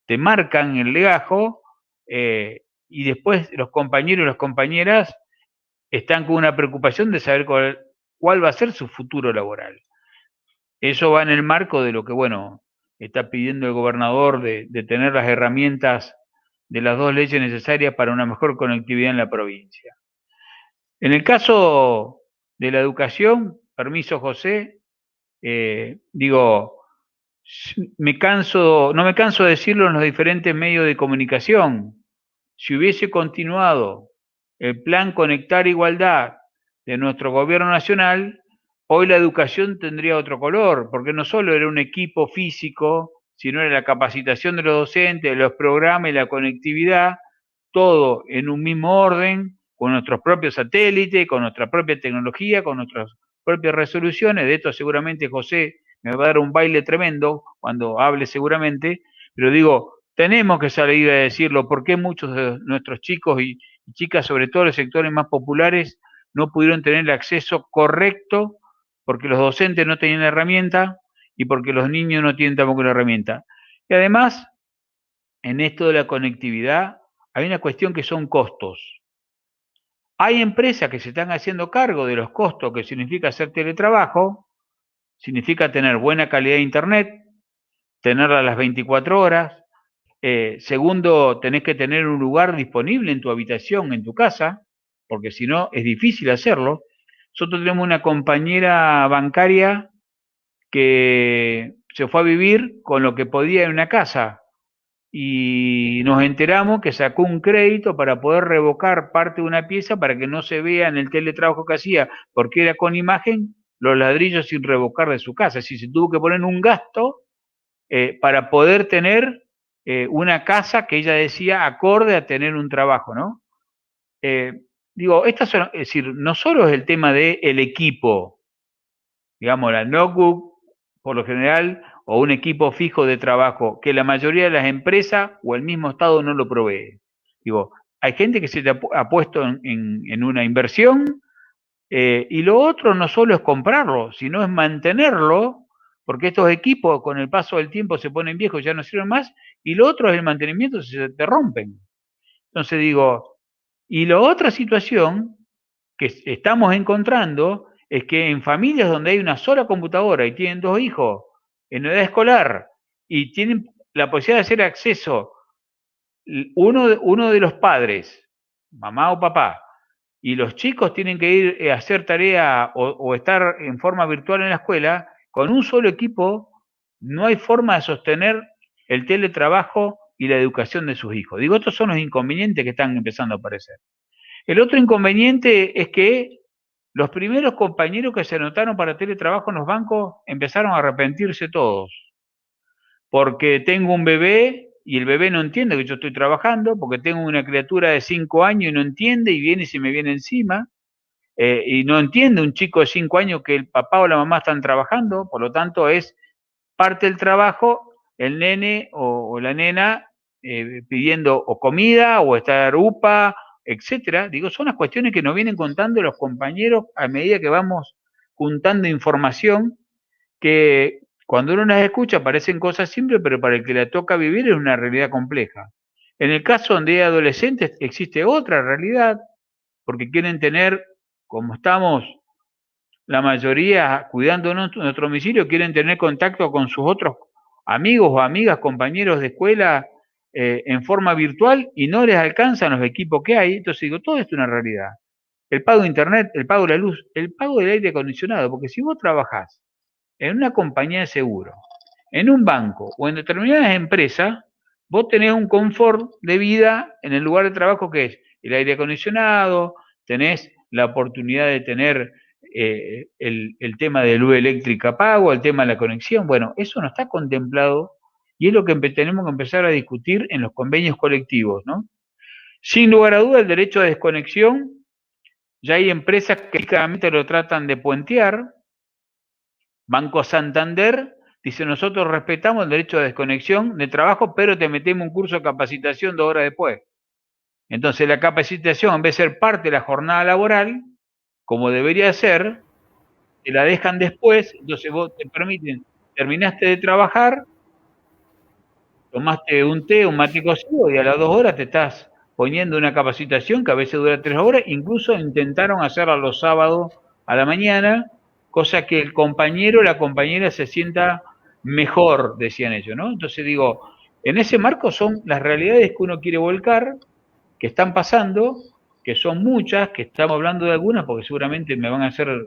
Speaker 4: te marcan el legajo y después los compañeros y las compañeras están con una preocupación de saber cuál va a ser su futuro laboral. Eso va en el marco de lo que, bueno, está pidiendo el gobernador de tener las herramientas de las dos leyes necesarias para una mejor conectividad en la provincia. En el caso de la educación, permiso José, digo, no me canso de decirlo en los diferentes medios de comunicación, si hubiese continuado el plan Conectar Igualdad de nuestro gobierno nacional, hoy la educación tendría otro color, porque no solo era un equipo físico, sino era la capacitación de los docentes, de los programas y la conectividad, todo en un mismo orden, con nuestros propios satélites, con nuestra propia tecnología, con nuestras propias resoluciones. De esto seguramente José me va a dar un baile tremendo cuando hable seguramente, pero digo, tenemos que salir a decirlo, porque muchos de nuestros chicos y chicas, sobre todo en los sectores más populares, no pudieron tener el acceso correcto porque los docentes no tenían la herramienta y porque los niños no tienen tampoco la herramienta. Y además, en esto de la conectividad, hay una cuestión que son costos. Hay empresas que se están haciendo cargo de los costos que significa hacer teletrabajo, significa tener buena calidad de internet, tenerla a las 24 horas. Segundo, tenés que tener un lugar disponible en tu habitación, en tu casa, porque si no es difícil hacerlo. Nosotros tenemos una compañera bancaria que se fue a vivir con lo que podía en una casa y nos enteramos que sacó un crédito para poder revocar parte de una pieza para que no se vea en el teletrabajo que hacía, porque era con imagen los ladrillos sin revocar de su casa. Así se tuvo que poner un gasto para poder tener una casa que ella decía acorde a tener un trabajo, ¿no? Estas son, es decir, no solo es el tema del equipo, digamos, la notebook, por lo general, o un equipo fijo de trabajo, que la mayoría de las empresas o el mismo Estado no lo provee. Hay gente que se ha puesto en una inversión, y lo otro no solo es comprarlo, sino es mantenerlo, porque estos equipos con el paso del tiempo se ponen viejos, ya no sirven más, y lo otro es el mantenimiento si se te rompen. Entonces y la otra situación que estamos encontrando es que en familias donde hay una sola computadora y tienen 2 hijos en edad escolar y tienen la posibilidad de hacer acceso uno de los padres, mamá o papá, y los chicos tienen que ir a hacer tarea o estar en forma virtual en la escuela, con un solo equipo no hay forma de sostener el teletrabajo y la educación de sus hijos. Estos son los inconvenientes que están empezando a aparecer. El otro inconveniente es que los primeros compañeros que se anotaron para teletrabajo en los bancos empezaron a arrepentirse todos, porque tengo un bebé y el bebé no entiende que yo estoy trabajando, porque tengo una criatura de 5 años y no entiende y viene y se me viene encima, y no entiende un chico de 5 años que el papá o la mamá están trabajando, por lo tanto es parte del trabajo el nene o la nena pidiendo o comida o estar UPA, etcétera. Son las cuestiones que nos vienen contando los compañeros a medida que vamos juntando información que cuando uno las escucha parecen cosas simples, pero para el que la toca vivir es una realidad compleja. En el caso donde hay adolescentes existe otra realidad, porque quieren tener, como estamos la mayoría cuidando nuestro domicilio, quieren tener contacto con sus otros amigos o amigas, compañeros de escuela en forma virtual y no les alcanzan los equipos que hay. Entonces todo esto es una realidad. El pago de internet, el pago de la luz, el pago del aire acondicionado, porque si vos trabajás en una compañía de seguro, en un banco o en determinadas empresas, vos tenés un confort de vida en el lugar de trabajo que es el aire acondicionado, tenés la oportunidad de tener el tema de luz eléctrica pago, el tema de la conexión. Bueno, eso no está contemplado y es lo que tenemos que empezar a discutir en los convenios colectivos, ¿no? Sin lugar a duda, el derecho de desconexión, ya hay empresas que claramente lo tratan de puentear. Banco Santander dice, nosotros respetamos el derecho de desconexión de trabajo, pero te metemos un curso de capacitación 2 horas después. Entonces la capacitación, en vez de ser parte de la jornada laboral, como debería ser, te la dejan después, entonces vos te permiten, terminaste de trabajar, tomaste un té, un mate cocido, y a las 2 horas te estás poniendo una capacitación que a veces dura 3 horas, incluso intentaron hacerla los sábados a la mañana, cosa que el compañero o la compañera se sienta mejor, decían ellos, ¿no? Entonces en ese marco son las realidades que uno quiere volcar, que están pasando, que son muchas, que estamos hablando de algunas, porque seguramente me van a hacer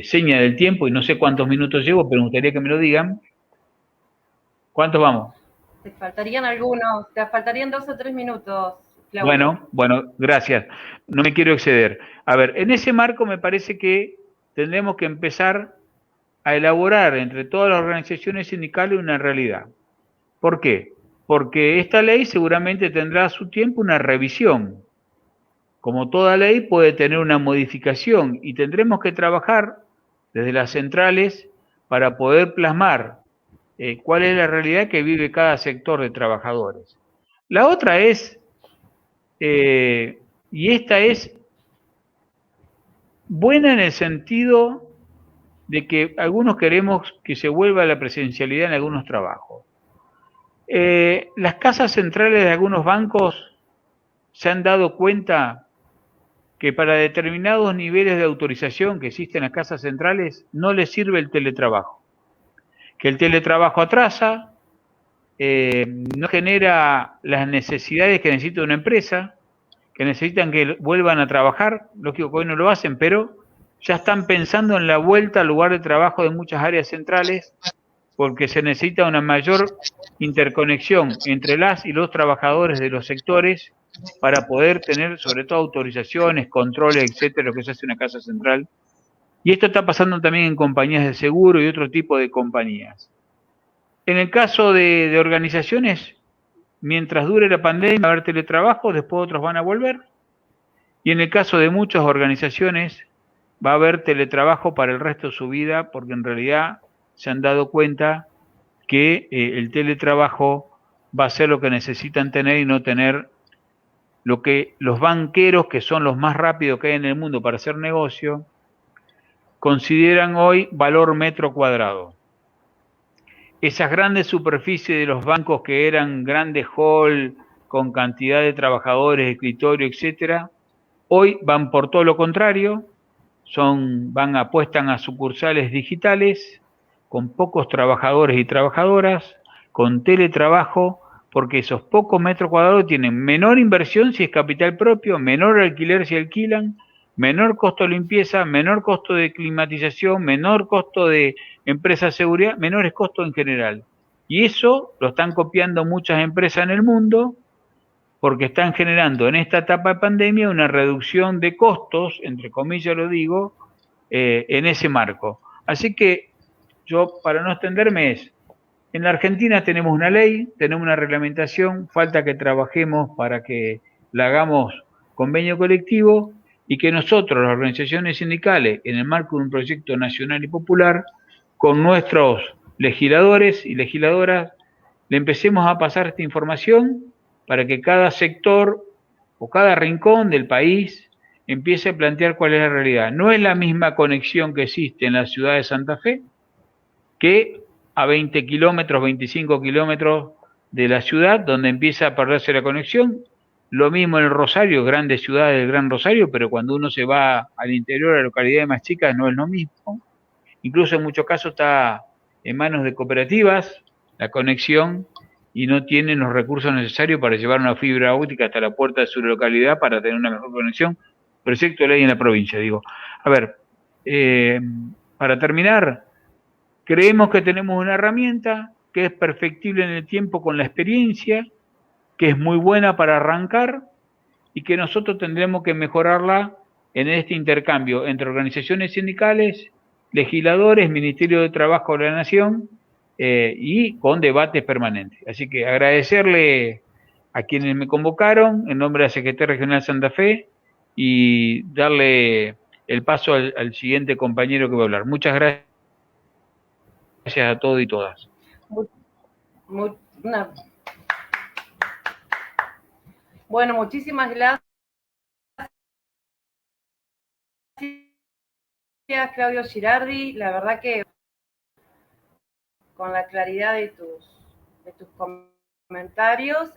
Speaker 4: seña del tiempo y no sé cuántos minutos llevo, pero me gustaría que me lo digan. ¿Cuántos vamos?
Speaker 1: Te faltarían algunos, te faltarían 2 o 3 minutos, Claudio.
Speaker 4: Bueno, gracias. No me quiero exceder. A ver, en ese marco me parece que tendremos que empezar a elaborar entre todas las organizaciones sindicales una realidad. ¿Por qué? Porque esta ley seguramente tendrá a su tiempo una revisión. Como toda ley puede tener una modificación y tendremos que trabajar desde las centrales para poder plasmar cuál es la realidad que vive cada sector de trabajadores. La otra es, y esta es buena en el sentido de que algunos queremos que se vuelva a la presencialidad en algunos trabajos. Las casas centrales de algunos bancos se han dado cuenta que para determinados niveles de autorización que existen en las casas centrales no les sirve el teletrabajo. Que el teletrabajo atrasa, no genera las necesidades que necesita una empresa, que necesitan que vuelvan a trabajar, lógico que hoy no lo hacen, pero ya están pensando en la vuelta al lugar de trabajo de muchas áreas centrales, porque se necesita una mayor interconexión entre las y los trabajadores de los sectores para poder tener sobre todo autorizaciones, controles, etcétera, lo que se hace en una casa central. Y esto está pasando también en compañías de seguro y otro tipo de compañías. En el caso de organizaciones, mientras dure la pandemia va a haber teletrabajo, después otros van a volver. Y en el caso de muchas organizaciones va a haber teletrabajo para el resto de su vida, porque en realidad se han dado cuenta que el teletrabajo va a ser lo que necesitan tener y no tener lo que los banqueros, que son los más rápidos que hay en el mundo para hacer negocio, consideran hoy valor metro cuadrado. Esas grandes superficies de los bancos que eran grandes hall con cantidad de trabajadores, escritorio, etcétera, hoy van por todo lo contrario, apuestan a sucursales digitales con pocos trabajadores y trabajadoras, con teletrabajo, porque esos pocos metros cuadrados tienen menor inversión si es capital propio, menor alquiler si alquilan, menor costo de limpieza, menor costo de climatización, menor costo de empresa de seguridad, menores costos en general. Y eso lo están copiando muchas empresas en el mundo porque están generando en esta etapa de pandemia una reducción de costos, entre comillas lo digo, en ese marco. Así que yo, para no extenderme, en la Argentina tenemos una ley, tenemos una reglamentación, falta que trabajemos para que la hagamos convenio colectivo y que nosotros, las organizaciones sindicales, en el marco de un proyecto nacional y popular, con nuestros legisladores y legisladoras, le empecemos a pasar esta información para que cada sector o cada rincón del país empiece a plantear cuál es la realidad. No es la misma conexión que existe en la ciudad de Santa Fe que a 20 kilómetros, 25 kilómetros de la ciudad, donde empieza a perderse la conexión. Lo mismo en el Rosario, grandes ciudades del Gran Rosario, pero cuando uno se va al interior, a localidades más chicas, no es lo mismo. Incluso en muchos casos está en manos de cooperativas la conexión y no tienen los recursos necesarios para llevar una fibra óptica hasta la puerta de su localidad para tener una mejor conexión. Proyecto de ley en la provincia, digo. A ver, para terminar, creemos que tenemos una herramienta que es perfectible en el tiempo con la experiencia, que es muy buena para arrancar y que nosotros tendremos que mejorarla en este intercambio entre organizaciones sindicales, legisladores, Ministerio de Trabajo de la Nación y con debates permanentes. Así que agradecerle a quienes me convocaron en nombre de la Secretaría Regional de Santa Fe y darle el paso al siguiente compañero que va a hablar. Muchas gracias a todos y todas.
Speaker 1: Bueno, muchísimas gracias, Claudio Girardi. La verdad que con la claridad de tus comentarios,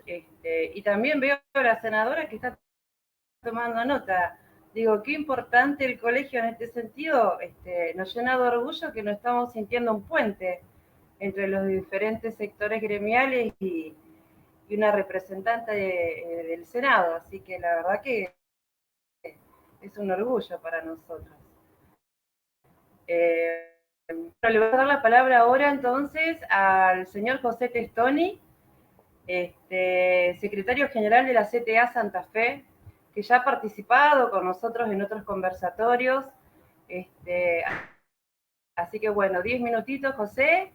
Speaker 1: y también veo a la senadora que está tomando nota. Digo, qué importante el colegio en este sentido. Nos llena de orgullo que nos estamos sintiendo un puente entre los diferentes sectores gremiales y una representante del Senado. Así que la verdad que es un orgullo para nosotros. Le voy a dar la palabra ahora entonces al señor José Testoni, secretario general de la CTA Santa Fe, que ya ha participado con nosotros en otros conversatorios. Así que bueno, 10 minutitos, José,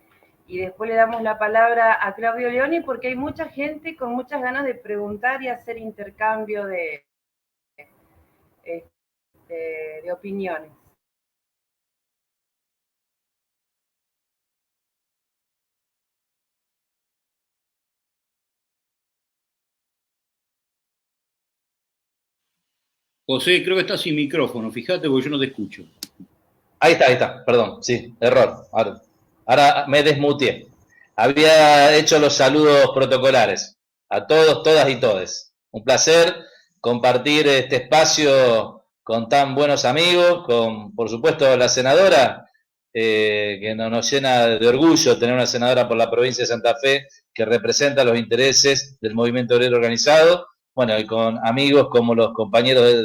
Speaker 1: y después le damos la palabra a Claudio Leoni, porque hay mucha gente con muchas ganas de preguntar y hacer intercambio de opiniones.
Speaker 5: José, creo que estás sin micrófono, fíjate porque yo no te escucho.
Speaker 6: Ahí está, perdón, sí, error. Ahora me desmuteé. Había hecho los saludos protocolares a todos, todas y todes. Un placer compartir este espacio con tan buenos amigos, con, por supuesto, la senadora, que nos llena de orgullo tener una senadora por la provincia de Santa Fe que representa los intereses del movimiento obrero organizado, bueno, y con amigos como los compañeros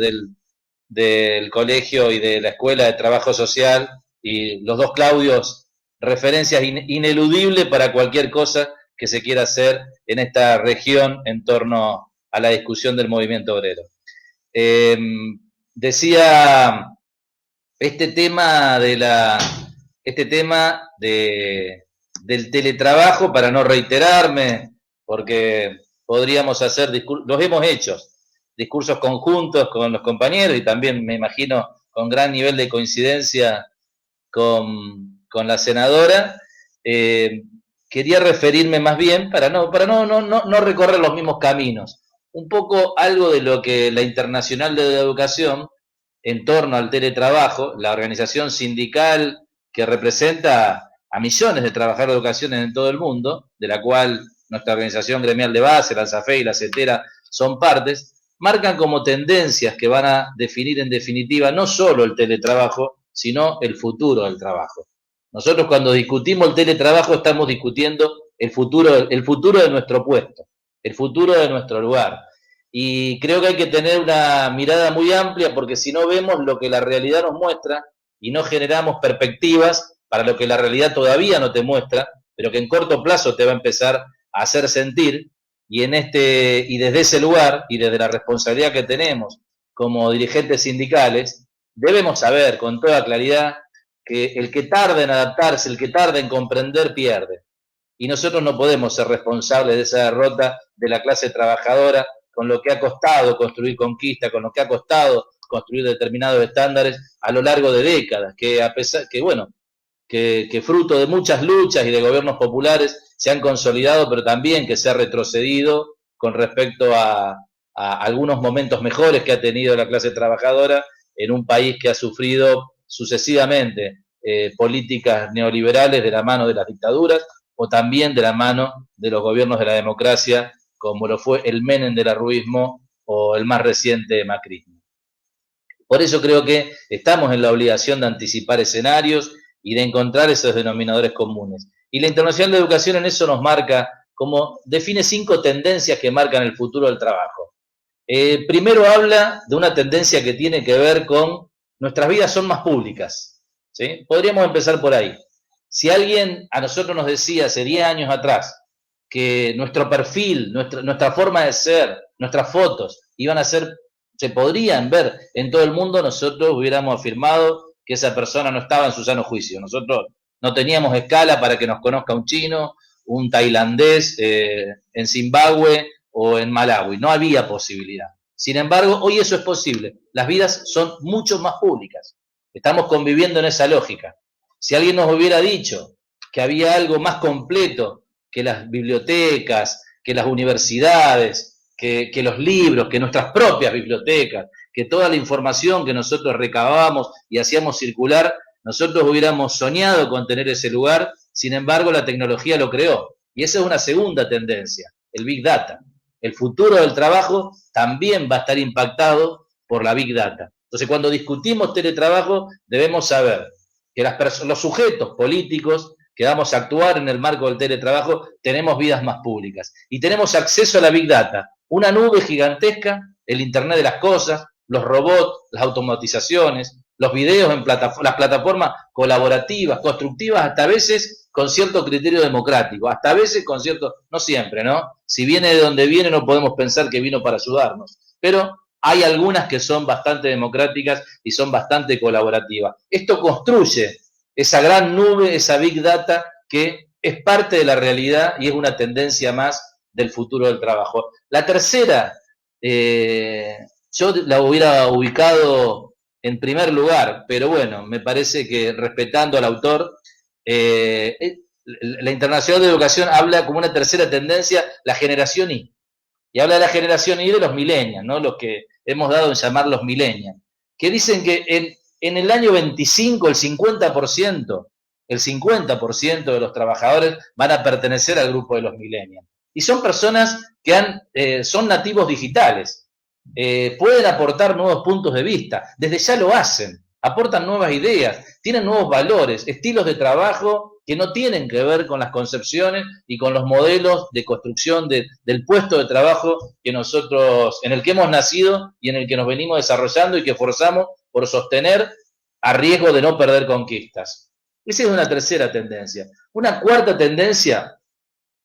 Speaker 6: del colegio y de la Escuela de Trabajo Social, y los dos Claudios, referencias ineludibles para cualquier cosa que se quiera hacer en esta región en torno a la discusión del movimiento obrero. Decía, este tema del teletrabajo, para no reiterarme, porque podríamos hacer los hemos hecho, discursos conjuntos con los compañeros y también me imagino con gran nivel de coincidencia con la senadora. Quería referirme más bien, para no recorrer los mismos caminos, un poco algo de lo que la Internacional de la Educación, en torno al teletrabajo, la organización sindical que representa a millones de trabajadores de educación en todo el mundo, de la cual nuestra organización gremial de base, la ANSAFE y la CETERA son partes, marcan como tendencias que van a definir en definitiva no solo el teletrabajo, sino el futuro del trabajo. Nosotros cuando discutimos el teletrabajo estamos discutiendo el futuro de nuestro puesto, el futuro de nuestro lugar. Y creo que hay que tener una mirada muy amplia porque si no vemos lo que la realidad nos muestra y no generamos perspectivas para lo que la realidad todavía no te muestra, pero que en corto plazo te va a empezar a hacer sentir, y desde ese lugar y desde la responsabilidad que tenemos como dirigentes sindicales, debemos saber con toda claridad que el que tarda en adaptarse, el que tarda en comprender, pierde. Y nosotros no podemos ser responsables de esa derrota de la clase trabajadora, con lo que ha costado construir conquista, con lo que ha costado construir determinados estándares a lo largo de décadas, que a pesar que fruto de muchas luchas y de gobiernos populares se han consolidado, pero también que se ha retrocedido con respecto a algunos momentos mejores que ha tenido la clase trabajadora en un país que ha sufrido sucesivamente políticas neoliberales de la mano de las dictaduras o también de la mano de los gobiernos de la democracia, como lo fue el Menem del arruismo o el más reciente macrismo. Por eso creo que estamos en la obligación de anticipar escenarios y de encontrar esos denominadores comunes. Y la Internacional de Educación en eso nos marca, define 5 tendencias que marcan el futuro del trabajo. Primero habla de una tendencia que tiene que ver con nuestras vidas son más públicas, ¿sí? Podríamos empezar por ahí. Si alguien a nosotros nos decía hace 10 años atrás que nuestro perfil, nuestra forma de ser, nuestras fotos se podrían ver en todo el mundo, nosotros hubiéramos afirmado que esa persona no estaba en su sano juicio. Nosotros no teníamos escala para que nos conozca un chino, un tailandés en Zimbabue o en Malawi. No había posibilidad. Sin embargo, hoy eso es posible. Las vidas son mucho más públicas. Estamos conviviendo en esa lógica. Si alguien nos hubiera dicho que había algo más completo que las bibliotecas, que las universidades, que los libros, que nuestras propias bibliotecas, que toda la información que nosotros recabábamos y hacíamos circular, nosotros hubiéramos soñado con tener ese lugar, sin embargo la tecnología lo creó. Y esa es una segunda tendencia, el Big Data. El futuro del trabajo también va a estar impactado por la Big Data. Entonces, cuando discutimos teletrabajo, debemos saber que los sujetos políticos que vamos a actuar en el marco del teletrabajo tenemos vidas más públicas y tenemos acceso a la Big Data, una nube gigantesca, el Internet de las cosas, los robots, las automatizaciones, los videos en las plataformas colaborativas, constructivas, hasta a veces con cierto criterio democrático, hasta a veces con cierto, no siempre, ¿no? Si viene de donde viene no podemos pensar que vino para ayudarnos, pero hay algunas que son bastante democráticas y son bastante colaborativas. Esto construye esa gran nube, esa Big Data, que es parte de la realidad y es una tendencia más del futuro del trabajo. La tercera, yo la hubiera ubicado en primer lugar, pero bueno, me parece que respetando al autor, la Internacional de Educación habla como una tercera tendencia, la generación Y. Y habla de la generación Y de los millennials, ¿no? Los que hemos dado en llamar los millennials, que dicen que en el año 25 el 50% de los trabajadores van a pertenecer al grupo de los millennials. Y son personas que son nativos digitales. pueden aportar nuevos puntos de vista, desde ya lo hacen, aportan nuevas ideas, tienen nuevos valores, estilos de trabajo que no tienen que ver con las concepciones y con los modelos de construcción del puesto de trabajo que nosotros, en el que hemos nacido y en el que nos venimos desarrollando y que forzamos por sostener a riesgo de no perder conquistas. Esa es una tercera tendencia. Una cuarta tendencia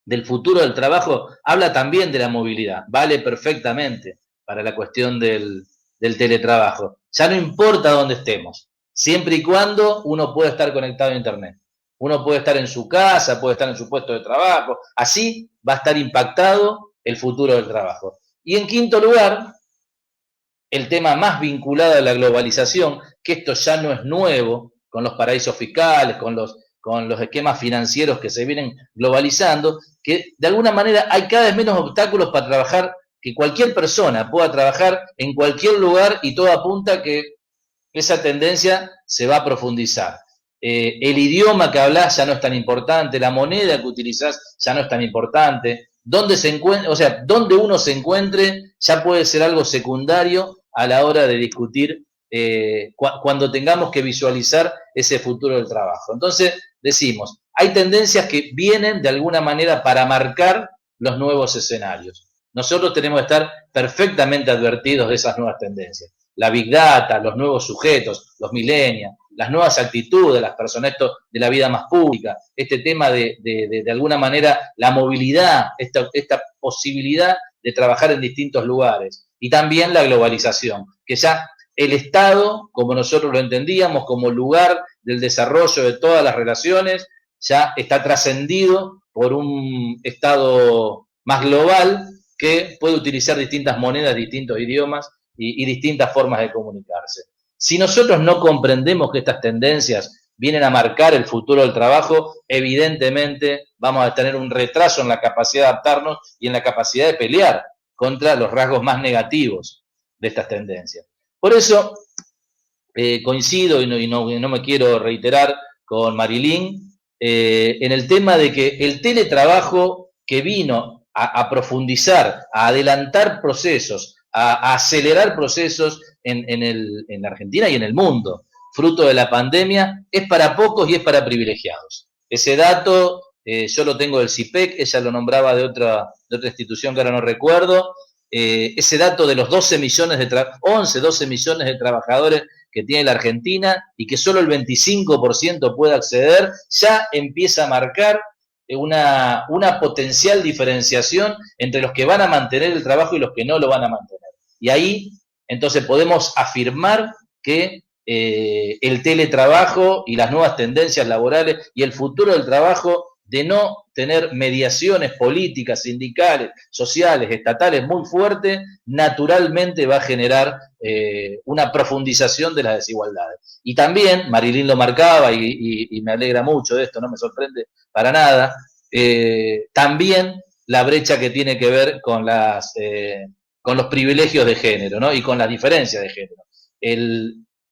Speaker 6: del futuro del trabajo habla también de la movilidad, vale perfectamente para la cuestión del teletrabajo. Ya no importa dónde estemos, siempre y cuando uno pueda estar conectado a Internet. Uno puede estar en su casa, puede estar en su puesto de trabajo, así va a estar impactado el futuro del trabajo. Y en quinto lugar, el tema más vinculado a la globalización, que esto ya no es nuevo, con los paraísos fiscales, con los esquemas financieros que se vienen globalizando, que de alguna manera hay cada vez menos obstáculos para trabajar, que cualquier persona pueda trabajar en cualquier lugar y todo apunta que esa tendencia se va a profundizar. El idioma que hablas ya no es tan importante, la moneda que utilizás ya no es tan importante, donde uno se encuentre ya puede ser algo secundario a la hora de discutir cuando tengamos que visualizar ese futuro del trabajo. Entonces, decimos, hay tendencias que vienen de alguna manera para marcar los nuevos escenarios. Nosotros tenemos que estar perfectamente advertidos de esas nuevas tendencias. La Big Data, los nuevos sujetos, los millennials, las nuevas actitudes de las personas, esto de la vida más pública, este tema de alguna manera la movilidad, esta posibilidad de trabajar en distintos lugares. Y también la globalización, que ya el Estado, como nosotros lo entendíamos, como lugar del desarrollo de todas las relaciones, ya está trascendido por un Estado más global que puede utilizar distintas monedas, distintos idiomas y distintas formas de comunicarse. Si nosotros no comprendemos que estas tendencias vienen a marcar el futuro del trabajo, evidentemente vamos a tener un retraso en la capacidad de adaptarnos y en la capacidad de pelear contra los rasgos más negativos de estas tendencias. Por eso coincido y no me quiero reiterar con Marilyn en el tema de que el teletrabajo que vino a profundizar, a adelantar procesos, a acelerar procesos en la Argentina y en el mundo, fruto de la pandemia, es para pocos y es para privilegiados. Ese dato yo lo tengo del CIPEC, ella lo nombraba de otra institución que ahora no recuerdo, ese dato de los 12 millones de trabajadores que tiene la Argentina y que solo el 25% puede acceder, ya empieza a marcar una potencial diferenciación entre los que van a mantener el trabajo y los que no lo van a mantener. Y ahí, entonces, podemos afirmar que el teletrabajo y las nuevas tendencias laborales y el futuro del trabajo, de no tener mediaciones políticas, sindicales, sociales, estatales muy fuertes, naturalmente va a generar una profundización de las desigualdades. Y también, Marilyn lo marcaba y me alegra mucho de esto, no me sorprende para nada, también la brecha que tiene que ver con los privilegios de género, ¿no? Y con las diferencias de género.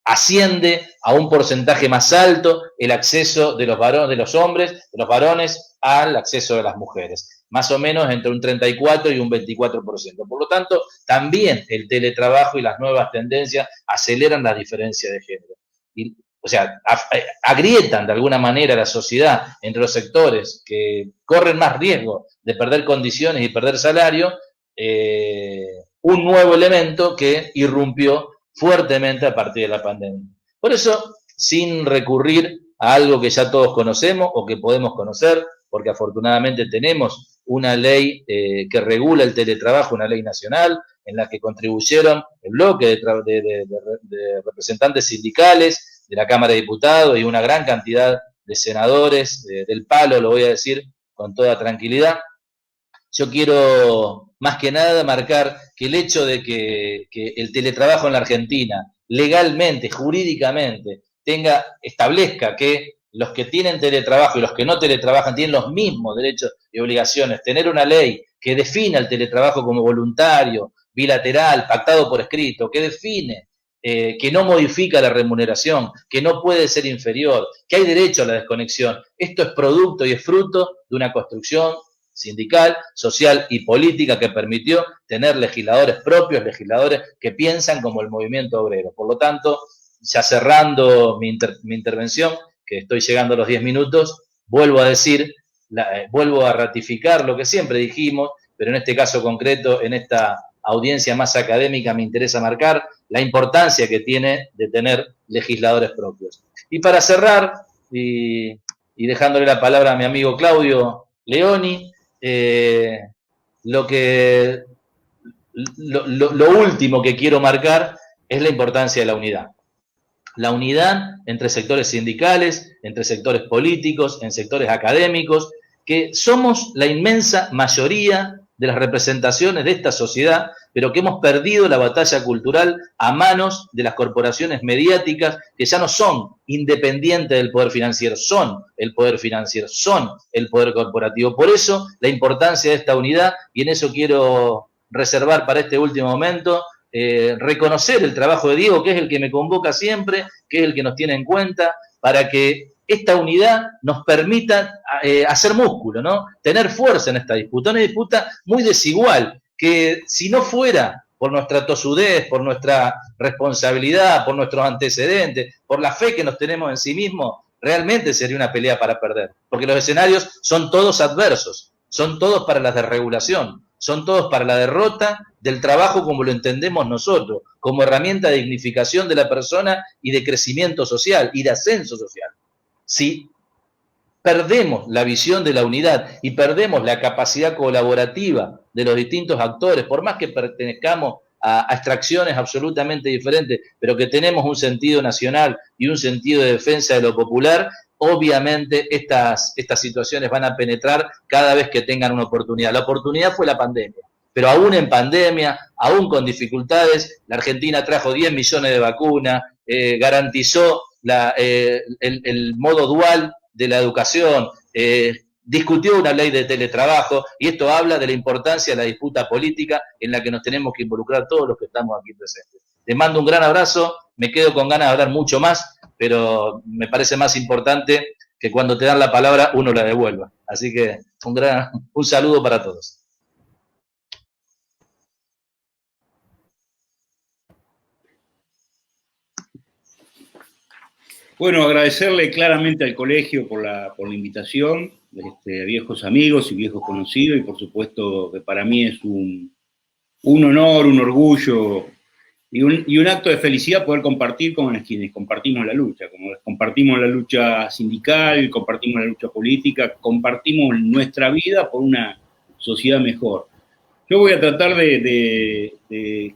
Speaker 6: Asciende a un porcentaje más alto el acceso de los varones al acceso de las mujeres, más o menos entre un 34 y un 24%. Por lo tanto, también el teletrabajo y las nuevas tendencias aceleran las diferencias de género. O sea, agrietan de alguna manera la sociedad entre los sectores que corren más riesgo de perder condiciones y perder salario, un nuevo elemento que irrumpió fuertemente a partir de la pandemia. Por eso, sin recurrir a algo que ya todos conocemos o que podemos conocer, porque afortunadamente tenemos una ley que regula el teletrabajo, una ley nacional, en la que contribuyeron el bloque de representantes sindicales de la Cámara de Diputados y una gran cantidad de senadores del palo, lo voy a decir con toda tranquilidad. Yo quiero más que nada marcar que el hecho de que el teletrabajo en la Argentina, legalmente, jurídicamente, establezca que los que tienen teletrabajo y los que no teletrabajan tienen los mismos derechos y obligaciones, tener una ley que defina el teletrabajo como voluntario, bilateral, pactado por escrito, que define que no modifica la remuneración, que no puede ser inferior, que hay derecho a la desconexión. Esto es producto y es fruto de una construcción sindical, social y política que permitió tener legisladores propios, legisladores que piensan como el movimiento obrero. Por lo tanto, ya cerrando mi intervención, que estoy llegando a los 10 minutos, vuelvo a decir, vuelvo a ratificar lo que siempre dijimos, pero en este caso concreto, en esta audiencia más académica, me interesa marcar la importancia que tiene de tener legisladores propios. Y para cerrar, y dejándole la palabra a mi amigo Claudio Leoni, lo último que quiero marcar es la importancia de la unidad. La unidad entre sectores sindicales, entre sectores políticos, en sectores académicos, que somos la inmensa mayoría de las representaciones de esta sociedad, pero que hemos perdido la batalla cultural a manos de las corporaciones mediáticas que ya no son independientes del poder financiero, son el poder financiero, son el poder corporativo. Por eso la importancia de esta unidad, y en eso quiero reservar para este último momento, reconocer el trabajo de Diego, que es el que me convoca siempre, que es el que nos tiene en cuenta, para que esta unidad nos permita hacer músculo, ¿no? Tener fuerza en esta disputa, una disputa muy desigual, que si no fuera por nuestra tosudez, por nuestra responsabilidad, por nuestros antecedentes, por la fe que nos tenemos en sí mismos, realmente sería una pelea para perder, porque los escenarios son todos adversos, son todos para la desregulación, son todos para la derrota del trabajo como lo entendemos nosotros, como herramienta de dignificación de la persona y de crecimiento social y de ascenso social. Si perdemos la visión de la unidad y perdemos la capacidad colaborativa de los distintos actores, por más que pertenezcamos a extracciones absolutamente diferentes, pero que tenemos un sentido nacional y un sentido de defensa de lo popular, obviamente estas situaciones van a penetrar cada vez que tengan una oportunidad. La oportunidad fue la pandemia, pero aún en pandemia, aún con dificultades, la Argentina trajo 10 millones de vacunas, garantizó el modo dual de la educación, discutió una ley de teletrabajo, y esto habla de la importancia de la disputa política en la que nos tenemos que involucrar todos los que estamos aquí presentes. Les mando un gran abrazo, me quedo con ganas de hablar mucho más, pero me parece más importante que cuando te dan la palabra uno la devuelva. Así que un saludo para todos.
Speaker 5: Bueno, agradecerle claramente al colegio por la invitación, a viejos amigos y viejos conocidos, y por supuesto que para mí es un honor, un orgullo y un acto de felicidad poder compartir con quienes compartimos la lucha, como compartimos la lucha sindical, compartimos la lucha política, compartimos nuestra vida por una sociedad mejor. Yo voy a tratar de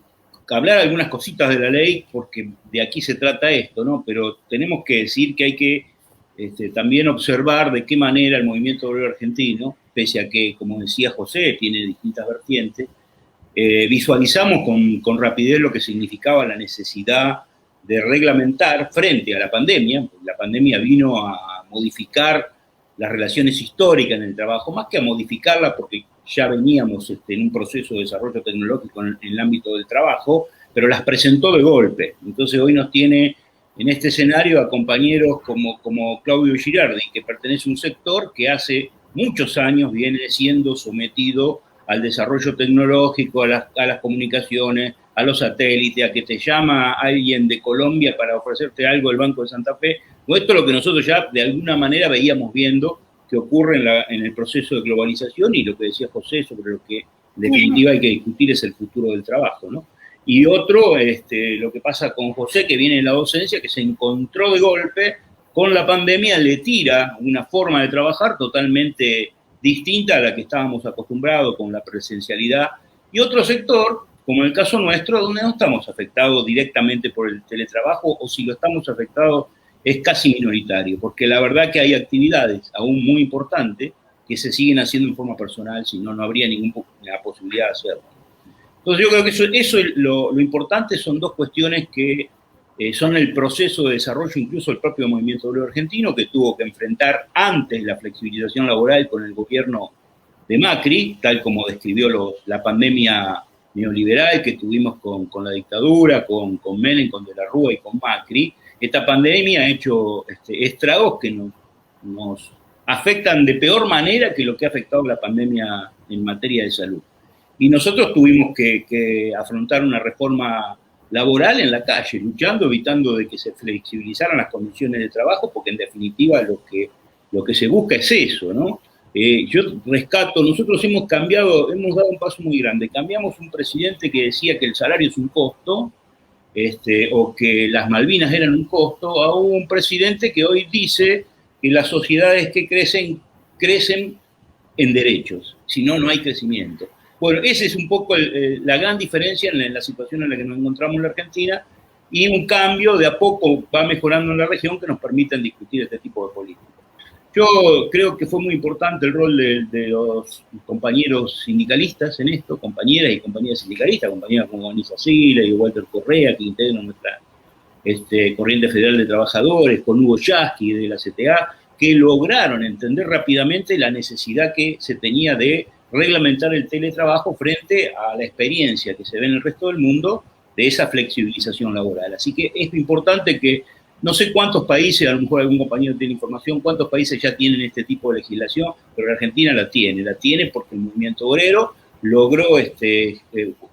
Speaker 5: hablar algunas cositas de la ley, porque de aquí se trata esto, ¿no? Pero tenemos que decir que hay que también observar de qué manera el movimiento obrero argentino, pese a que, como decía José, tiene distintas vertientes, visualizamos con rapidez lo que significaba la necesidad de reglamentar frente a la pandemia. La pandemia vino a modificar las relaciones históricas en el trabajo, más que a modificarla, porque ya veníamos en un proceso de desarrollo tecnológico en el ámbito del trabajo, pero las presentó de golpe. Entonces hoy nos tiene en este escenario a compañeros como Claudio Girardi, que pertenece a un sector que hace muchos años viene siendo sometido al desarrollo tecnológico, a las comunicaciones, a los satélites, a que te llama alguien de Colombia para ofrecerte algo del Banco de Santa Fe. Bueno, esto es lo que nosotros ya de alguna manera veíamos viendo que ocurre en el proceso de globalización, y lo que decía José sobre lo que en definitiva hay que discutir es el futuro del trabajo, ¿no? Y otro, lo que pasa con José, que viene de la docencia, que se encontró de golpe con la pandemia, le tira una forma de trabajar totalmente distinta a la que estábamos acostumbrados con la presencialidad, y otro sector, como en el caso nuestro, donde no estamos afectados directamente por el teletrabajo, o si lo estamos afectados es casi minoritario, porque la verdad que hay actividades aún muy importantes que se siguen haciendo en forma personal, si no, no habría ninguna posibilidad de hacerlo. Entonces yo creo que eso lo importante son dos cuestiones que son el proceso de desarrollo incluso del propio movimiento obrero argentino, que tuvo que enfrentar antes la flexibilización laboral con el gobierno de Macri, tal como describió la pandemia neoliberal que tuvimos con la dictadura, con Menem, con De la Rúa y con Macri. Esta pandemia ha hecho estragos que nos afectan de peor manera que lo que ha afectado la pandemia en materia de salud. Y nosotros tuvimos que afrontar una reforma laboral en la calle, luchando, evitando de que se flexibilizaran las condiciones de trabajo, porque en definitiva lo que se busca es eso, ¿no? Yo rescato, nosotros hemos dado un paso muy grande. Cambiamos un presidente que decía que el salario es un costo, o que las Malvinas eran un costo, a un presidente que hoy dice que las sociedades que crecen en derechos, si no, no hay crecimiento. Bueno, esa es un poco la gran diferencia en la situación en la que nos encontramos en la Argentina, y un cambio de a poco va mejorando en la región que nos permiten discutir este tipo de políticas. Yo creo que fue muy importante el rol de los compañeros sindicalistas en esto, compañeras y compañeras sindicalistas, compañeras como Vanessa Sila y Walter Correa, que integran nuestra Corriente Federal de Trabajadores, con Hugo Yasky de la CTA, que lograron entender rápidamente la necesidad que se tenía de reglamentar el teletrabajo frente a la experiencia que se ve en el resto del mundo de esa flexibilización laboral. Así que es importante que, no sé cuántos países, a lo mejor algún compañero tiene información, cuántos países ya tienen este tipo de legislación, pero la Argentina la tiene porque el movimiento obrero logró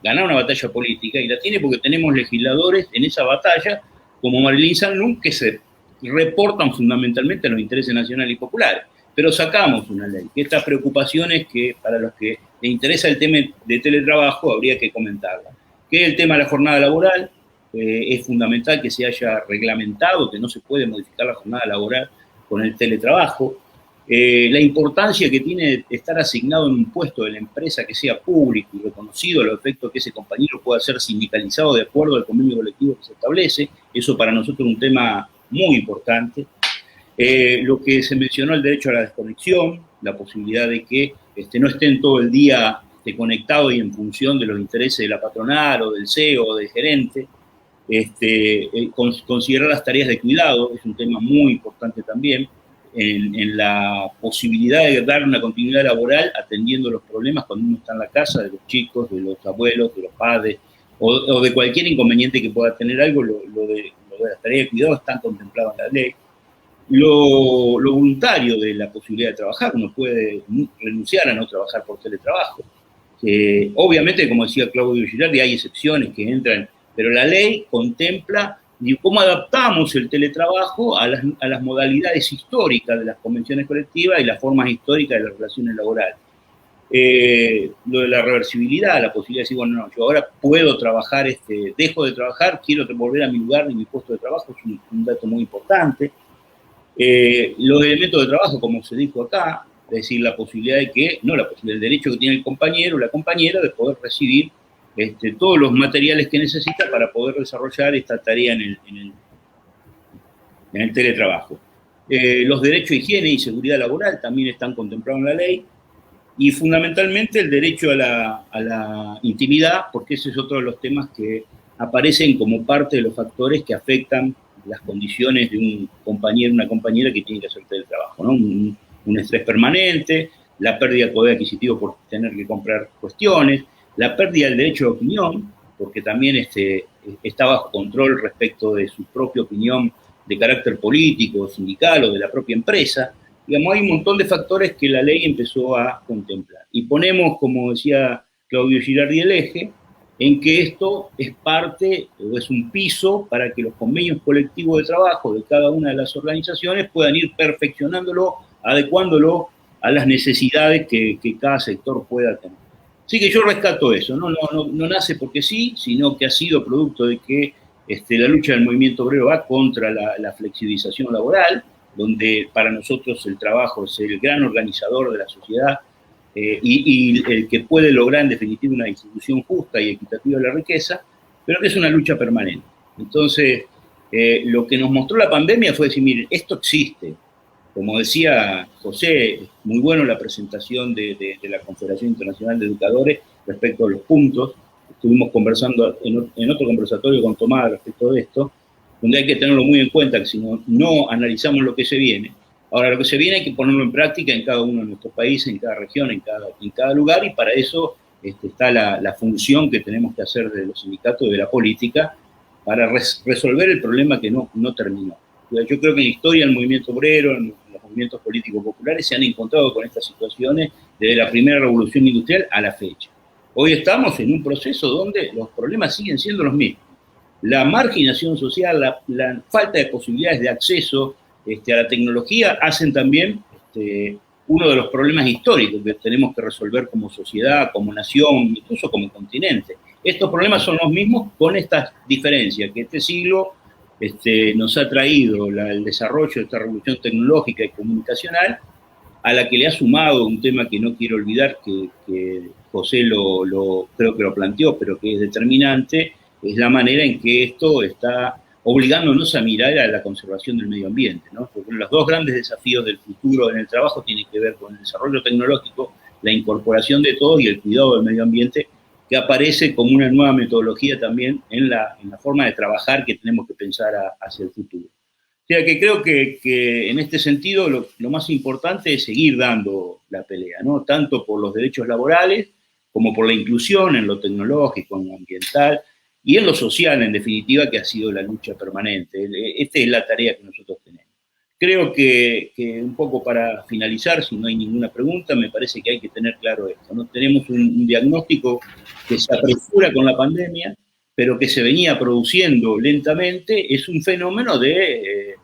Speaker 5: ganar una batalla política, y la tiene porque tenemos legisladores en esa batalla, como Marilyn Sanlum, que se reportan fundamentalmente a los intereses nacionales y populares. Pero sacamos una ley, que estas preocupaciones que para los que les interesa el tema de teletrabajo habría que comentarla, que es el tema de la jornada laboral. Es fundamental que se haya reglamentado que no se puede modificar la jornada laboral con el teletrabajo. La importancia que tiene estar asignado en un puesto de la empresa que sea público y reconocido, a los efectos que ese compañero pueda ser sindicalizado de acuerdo al convenio colectivo que se establece. Eso para nosotros es un tema muy importante. Lo que se mencionó, el derecho a la desconexión, la posibilidad de que no estén todo el día conectados y en función de los intereses de la patronal o del CEO o del gerente. Considerar las tareas de cuidado es un tema muy importante también, en la posibilidad de dar una continuidad laboral atendiendo los problemas cuando uno está en la casa, de los chicos, de los abuelos, de los padres, o de cualquier inconveniente que pueda tener algo. Lo de las tareas de cuidado están contempladas en la ley. Lo voluntario de la posibilidad de trabajar, uno puede renunciar a no trabajar por teletrabajo. Obviamente, como decía Claudio Girardi, hay excepciones que entran, pero la ley contempla cómo adaptamos el teletrabajo a las modalidades históricas de las convenciones colectivas y las formas históricas de las relaciones laborales. Lo de la reversibilidad, la posibilidad de decir, bueno, no, yo ahora puedo trabajar, dejo de trabajar, quiero volver a mi lugar y mi puesto de trabajo, es un dato muy importante. Los elementos de trabajo, como se dijo acá, es decir, la posibilidad de que, no la posibilidad, el derecho que tiene el compañero o la compañera de poder recibir todos los materiales que necesita para poder desarrollar esta tarea en el teletrabajo. Los derechos de higiene y seguridad laboral también están contemplados en la ley, y fundamentalmente el derecho a la intimidad, porque ese es otro de los temas que aparecen como parte de los factores que afectan las condiciones de un compañero, una compañera que tiene que hacer teletrabajo, ¿no? Un estrés permanente, la pérdida de poder adquisitivo por tener que comprar cuestiones, la pérdida del derecho de opinión, porque también está bajo control respecto de su propia opinión de carácter político, sindical o de la propia empresa. Digamos, hay un montón de factores que la ley empezó a contemplar. Y ponemos, como decía Claudio Girardi, el eje en que esto es parte o es un piso para que los convenios colectivos de trabajo de cada una de las organizaciones puedan ir perfeccionándolo, adecuándolo a las necesidades que cada sector pueda tener. Así que yo rescato eso, no nace porque sí, sino que ha sido producto de que la lucha del movimiento obrero va contra la flexibilización laboral, donde para nosotros el trabajo es el gran organizador de la sociedad y el que puede lograr en definitiva una distribución justa y equitativa de la riqueza, pero que es una lucha permanente. Entonces, lo que nos mostró la pandemia fue decir, miren, esto existe. Como decía José, muy bueno la presentación de la Confederación Internacional de Educadores respecto a los puntos. Estuvimos conversando en otro conversatorio con Tomás respecto de esto, donde hay que tenerlo muy en cuenta, que si no analizamos lo que se viene. Ahora, lo que se viene hay que ponerlo en práctica en cada uno de nuestros países, en cada región, en cada lugar, y para eso está la función que tenemos que hacer de los sindicatos y de la política para resolver el problema que no terminó. Yo creo que en la historia del movimiento obrero, en los movimientos políticos populares se han encontrado con estas situaciones desde la primera revolución industrial a la fecha. Hoy estamos en un proceso donde los problemas siguen siendo los mismos. La marginación social, la falta de posibilidades de acceso a la tecnología hacen también uno de los problemas históricos que tenemos que resolver como sociedad, como nación, incluso como continente. Estos problemas son los mismos con estas diferencias, que este siglo nos ha traído el desarrollo de esta revolución tecnológica y comunicacional, a la que le ha sumado un tema que no quiero olvidar, que José creo que lo planteó, pero que es determinante, es la manera en que esto está obligándonos a mirar a la conservación del medio ambiente, ¿no? Porque los dos grandes desafíos del futuro en el trabajo tienen que ver con el desarrollo tecnológico, la incorporación de todos y el cuidado del medio ambiente, que aparece como una nueva metodología también en la forma de trabajar que tenemos que pensar hacia el futuro. O sea que creo que en este sentido lo más importante es seguir dando la pelea, ¿no? Tanto por los derechos laborales como por la inclusión en lo tecnológico, en lo ambiental, y en lo social, en definitiva, que ha sido la lucha permanente. Esta es la tarea que nosotros tenemos. Creo que un poco para finalizar, si no hay ninguna pregunta, me parece que hay que tener claro esto, ¿no? Tenemos un diagnóstico que se apresura con la pandemia, pero que se venía produciendo lentamente. Es un fenómeno de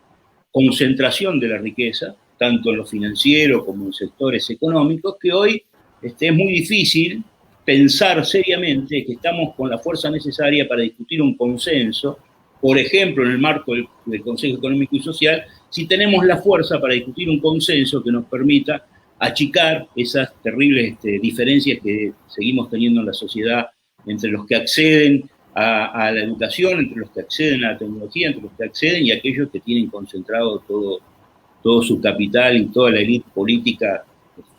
Speaker 5: concentración de la riqueza, tanto en lo financiero como en sectores económicos, que hoy es muy difícil pensar seriamente que estamos con la fuerza necesaria para discutir un consenso, por ejemplo, en el marco del Consejo Económico y Social, si tenemos la fuerza para discutir un consenso que nos permita achicar esas terribles diferencias que seguimos teniendo en la sociedad entre los que acceden a la educación, entre los que acceden a la tecnología, entre los que acceden y aquellos que tienen concentrado todo su capital y toda la élite política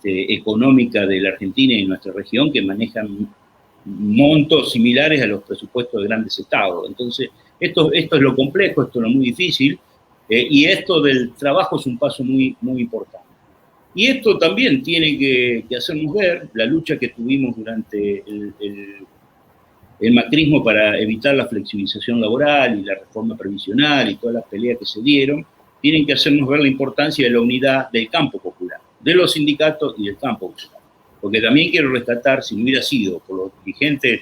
Speaker 5: económica de la Argentina y de nuestra región, que manejan montos similares a los presupuestos de grandes estados. Entonces, esto es lo complejo, esto es lo muy difícil, y esto del trabajo es un paso muy, muy importante. Y esto también tiene que hacernos ver la lucha que tuvimos durante el macrismo para evitar la flexibilización laboral y la reforma previsional y todas las peleas que se dieron, tienen que hacernos ver la importancia de la unidad del campo popular, de los sindicatos y del campo popular. Porque también quiero rescatar, si no hubiera sido por los dirigentes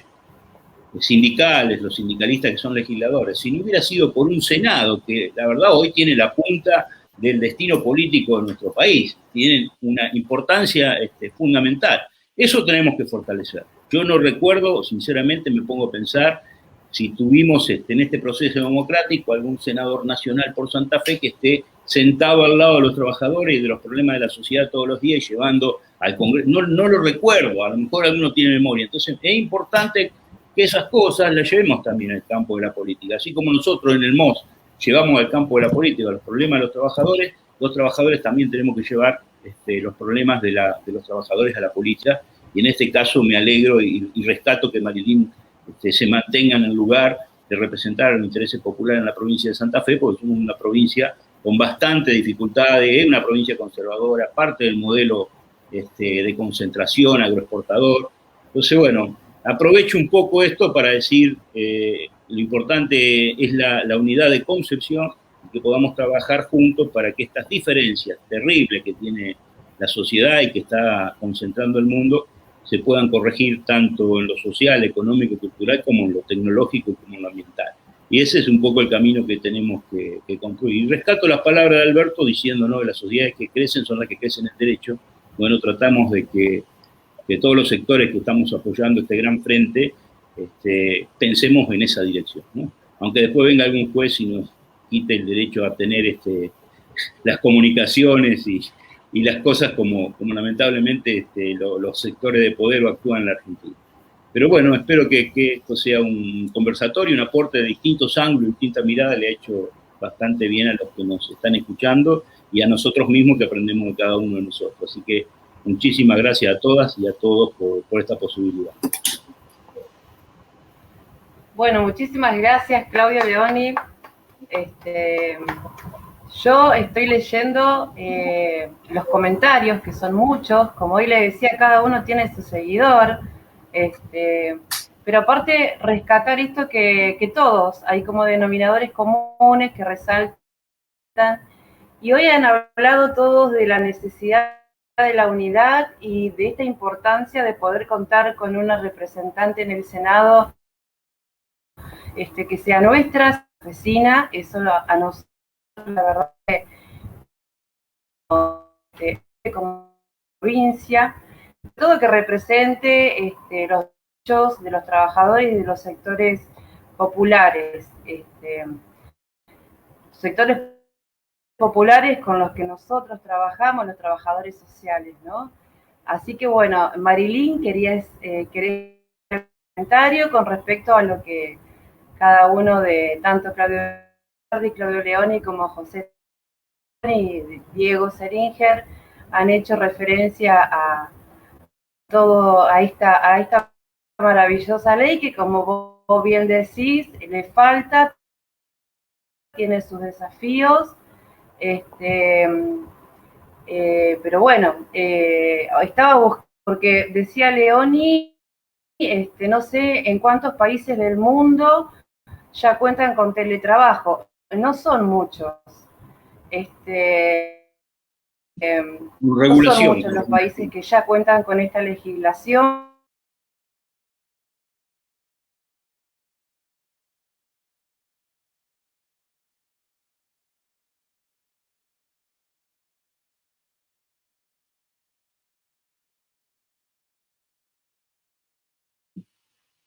Speaker 5: sindicales, los sindicalistas que son legisladores, si no hubiera sido por un Senado que la verdad hoy tiene la punta del destino político de nuestro país, tienen una importancia fundamental. Eso tenemos que fortalecer. Yo no recuerdo, sinceramente me pongo a pensar, si tuvimos en este proceso democrático algún senador nacional por Santa Fe que esté sentado al lado de los trabajadores y de los problemas de la sociedad todos los días y llevando al Congreso. No lo recuerdo, a lo mejor alguno tiene memoria. Entonces es importante que esas cosas las llevemos también al campo de la política. Así como nosotros en el MOS llevamos al campo de la política los problemas de los trabajadores también tenemos que llevar los problemas de los trabajadores a la política. Y en este caso me alegro y rescato que Marilyn se mantenga en el lugar de representar los intereses populares en la provincia de Santa Fe, porque somos una provincia con bastante dificultades, es una provincia conservadora, parte del modelo de concentración agroexportador. Entonces, bueno, aprovecho un poco esto para decir lo importante es la unidad de concepción, que podamos trabajar juntos para que estas diferencias terribles que tiene la sociedad y que está concentrando el mundo se puedan corregir tanto en lo social, económico y cultural como en lo tecnológico y como en lo ambiental. Y ese es un poco el camino que tenemos que concluir. Y rescato las palabras de Alberto diciendo, ¿no?, que las sociedades que crecen son las que crecen en derecho. Bueno, tratamos de que todos los sectores que estamos apoyando este gran frente pensemos en esa dirección, ¿no? Aunque después venga algún juez y nos quite el derecho a tener las comunicaciones y las cosas como lamentablemente los sectores de poder actúan en la Argentina. Pero bueno, espero que esto sea un conversatorio, un aporte de distintos ángulos, distintas miradas, le ha hecho bastante bien a los que nos están escuchando y a nosotros mismos que aprendemos de cada uno de nosotros. Así que muchísimas gracias a todas y a todos por esta posibilidad.
Speaker 1: Bueno, muchísimas gracias, Claudio Leoni. Yo estoy leyendo los comentarios, que son muchos, como hoy le decía, cada uno tiene su seguidor, pero aparte rescatar esto que todos, hay como denominadores comunes que resaltan Y hoy han hablado todos de la necesidad de la unidad y de esta importancia de poder contar con una representante en el Senado que sea nuestra vecina. Eso a nosotros, la verdad, como provincia, todo que represente los derechos de los trabajadores y de los sectores populares, sectores populares con los que nosotros trabajamos, los trabajadores sociales, ¿no? Así que bueno, Marilyn, querés un comentario con respecto a lo que cada uno de tanto Claudio Leoni como José y Diego Seringer han hecho referencia a esta maravillosa ley que, como vos bien decís, le falta, tiene sus desafíos, pero bueno, estaba porque decía Leoni, no sé en cuántos países del mundo ya cuentan con teletrabajo, no son muchos. No son muchos los países que ya cuentan con esta legislación.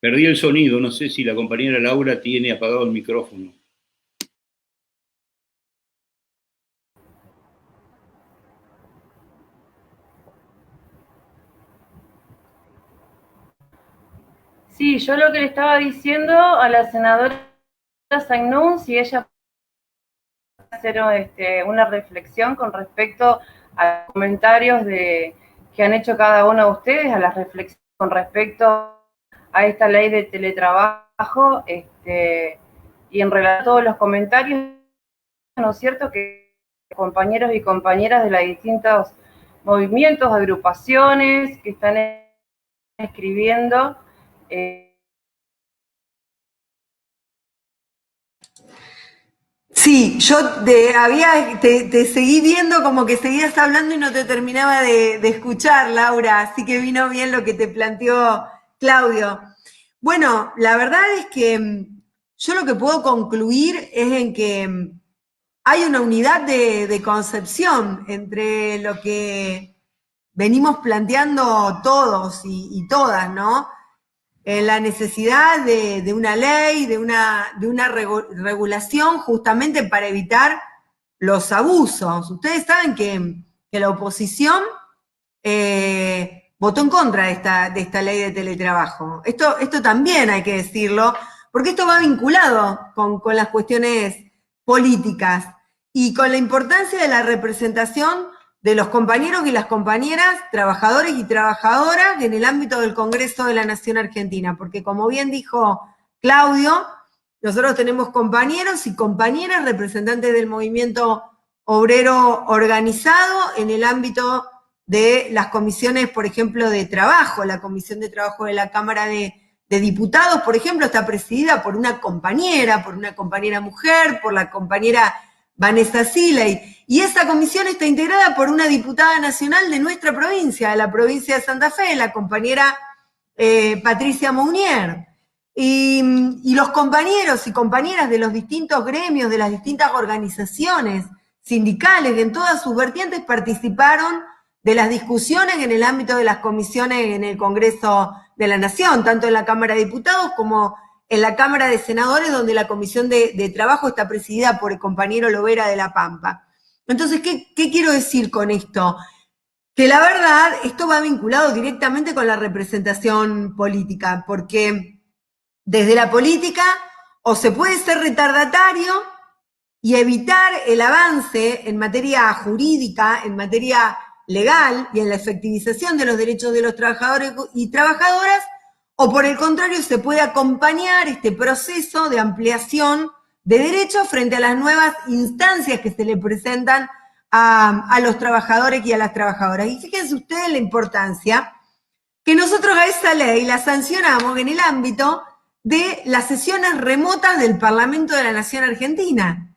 Speaker 5: Perdí el sonido, no sé si la compañera Laura tiene apagado el micrófono.
Speaker 1: Sí, yo lo que le estaba diciendo a la senadora Sagnún, si ella puede hacer una reflexión con respecto a los comentarios que han hecho cada uno de ustedes, a las reflexiones con respecto a esta ley de teletrabajo, y en relación a todos los comentarios, ¿no es cierto?, que compañeros y compañeras de los distintos movimientos, agrupaciones que están escribiendo.
Speaker 3: Sí, yo te seguí viendo como que seguías hablando y no te terminaba de escuchar, Laura, así que vino bien lo que te planteó Claudio. Bueno, la verdad es que yo lo que puedo concluir es en que hay una unidad de concepción entre lo que venimos planteando todos y todas, ¿no? La necesidad de una ley, de una regulación justamente para evitar los abusos. Ustedes saben que la oposición votó en contra de esta ley de teletrabajo. Esto también hay que decirlo, porque esto va vinculado con las cuestiones políticas y con la importancia de la representación de los compañeros y las compañeras, trabajadores y trabajadoras en el ámbito del Congreso de la Nación Argentina, porque como bien dijo Claudio, nosotros tenemos compañeros y compañeras representantes del movimiento obrero organizado en el ámbito de las comisiones, por ejemplo, de trabajo. La Comisión de Trabajo de la Cámara de Diputados, por ejemplo, está presidida por una compañera mujer, por la compañera Vanessa Siley, y esa comisión está integrada por una diputada nacional de nuestra provincia, de la provincia de Santa Fe, la compañera Patricia Mounier. Y los compañeros y compañeras de los distintos gremios, de las distintas organizaciones sindicales, en todas sus vertientes, participaron de las discusiones en el ámbito de las comisiones en el Congreso de la Nación, tanto en la Cámara de Diputados como en la Cámara de Senadores, donde la Comisión de Trabajo está presidida por el compañero Lovera de la Pampa. Entonces, ¿qué quiero decir con esto? Que la verdad, esto va vinculado directamente con la representación política, porque desde la política o se puede ser retardatario y evitar el avance en materia jurídica, en materia legal y en la efectivización de los derechos de los trabajadores y trabajadoras, o por el contrario se puede acompañar este proceso de ampliación de derechos frente a las nuevas instancias que se le presentan a los trabajadores y a las trabajadoras. Y fíjense ustedes la importancia que nosotros a esa ley la sancionamos en el ámbito de las sesiones remotas del Parlamento de la Nación Argentina.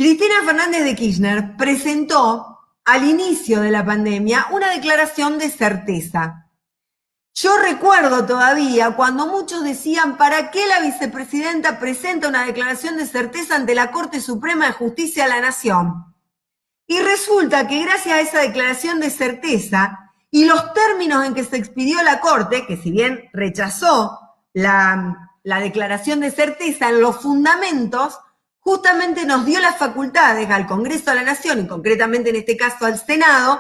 Speaker 3: Cristina Fernández de Kirchner presentó al inicio de la pandemia una declaración de certeza. Yo recuerdo todavía cuando muchos decían, ¿para qué la vicepresidenta presenta una declaración de certeza ante la Corte Suprema de Justicia de la Nación? Y resulta que gracias a esa declaración de certeza y los términos en que se expidió la Corte, que si bien rechazó la declaración de certeza en los fundamentos, justamente nos dio las facultades al Congreso de la Nación, y concretamente en este caso al Senado,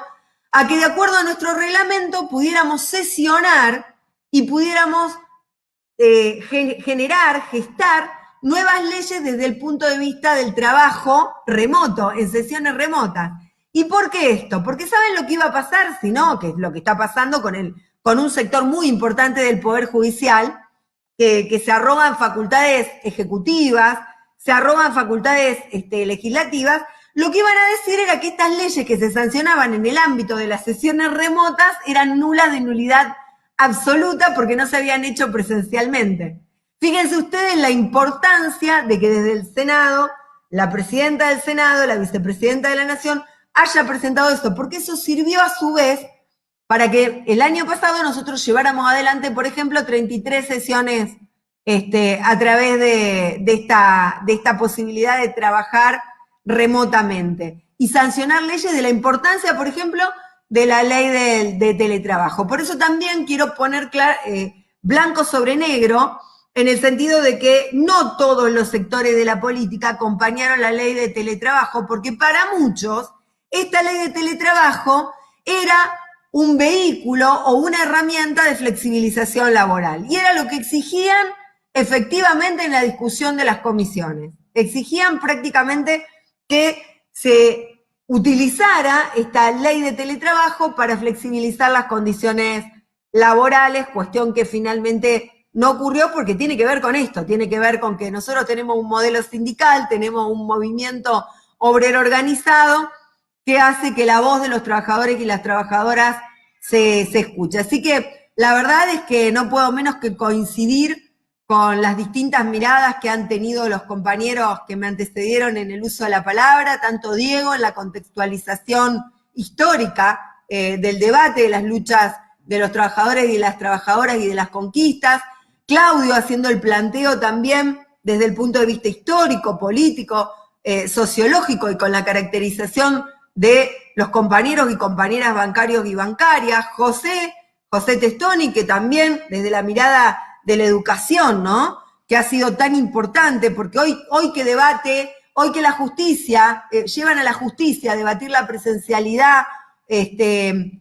Speaker 3: a que de acuerdo a nuestro reglamento pudiéramos sesionar y pudiéramos gestar nuevas leyes desde el punto de vista del trabajo remoto, en sesiones remotas. ¿Y por qué esto? Porque ¿saben lo que iba a pasar? Si no, que es lo que está pasando con un sector muy importante del Poder Judicial, que se arrogan facultades ejecutivas, se arrogan facultades legislativas. Lo que iban a decir era que estas leyes que se sancionaban en el ámbito de las sesiones remotas eran nulas de nulidad absoluta porque no se habían hecho presencialmente. Fíjense ustedes la importancia de que desde el Senado, la presidenta del Senado, la vicepresidenta de la Nación, haya presentado esto, porque eso sirvió a su vez para que el año pasado nosotros lleváramos adelante, por ejemplo, 33 sesiones a través de esta posibilidad de trabajar remotamente y sancionar leyes de la importancia, por ejemplo, de la ley de teletrabajo. Por eso también quiero poner blanco sobre negro en el sentido de que no todos los sectores de la política acompañaron la ley de teletrabajo, porque para muchos esta ley de teletrabajo era un vehículo o una herramienta de flexibilización laboral y era lo que exigían efectivamente en la discusión de las comisiones. Exigían prácticamente que se utilizara esta ley de teletrabajo para flexibilizar las condiciones laborales, cuestión que finalmente no ocurrió porque tiene que ver con esto, tiene que ver con que nosotros tenemos un modelo sindical, tenemos un movimiento obrero organizado que hace que la voz de los trabajadores y las trabajadoras se escuche. Así que la verdad es que no puedo menos que coincidir con las distintas miradas que han tenido los compañeros que me antecedieron en el uso de la palabra, tanto Diego en la contextualización histórica del debate de las luchas de los trabajadores y de las trabajadoras y de las conquistas, Claudio haciendo el planteo también desde el punto de vista histórico, político, sociológico y con la caracterización de los compañeros y compañeras bancarios y bancarias, José Testoni, que también desde la mirada de la educación, ¿no? Que ha sido tan importante, porque hoy que debate, hoy que la justicia, llevan a la justicia a debatir la presencialidad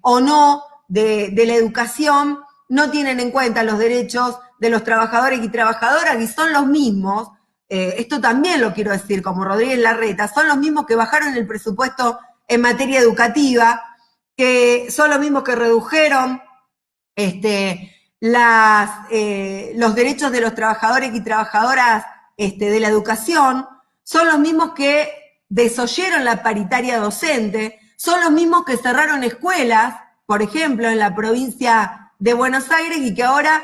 Speaker 3: o no de la educación, no tienen en cuenta los derechos de los trabajadores y trabajadoras, y son los mismos, esto también lo quiero decir, como Rodríguez Larreta, son los mismos que bajaron el presupuesto en materia educativa, que son los mismos que redujeron los derechos de los trabajadores y trabajadoras de la educación, son los mismos que desoyeron la paritaria docente, son los mismos que cerraron escuelas, por ejemplo, en la provincia de Buenos Aires, y que ahora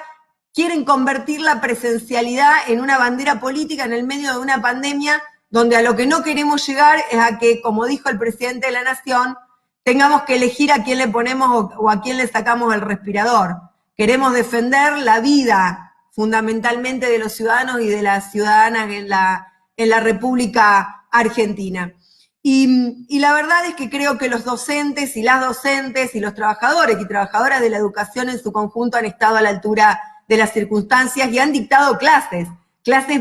Speaker 3: quieren convertir la presencialidad en una bandera política en el medio de una pandemia donde a lo que no queremos llegar es a que, como dijo el presidente de la Nación, tengamos que elegir a quién le ponemos o a quién le sacamos el respirador. Queremos defender la vida fundamentalmente de los ciudadanos y de las ciudadanas en la República Argentina. Y la verdad es que creo que los docentes y las docentes y los trabajadores y trabajadoras de la educación en su conjunto han estado a la altura de las circunstancias y han dictado clases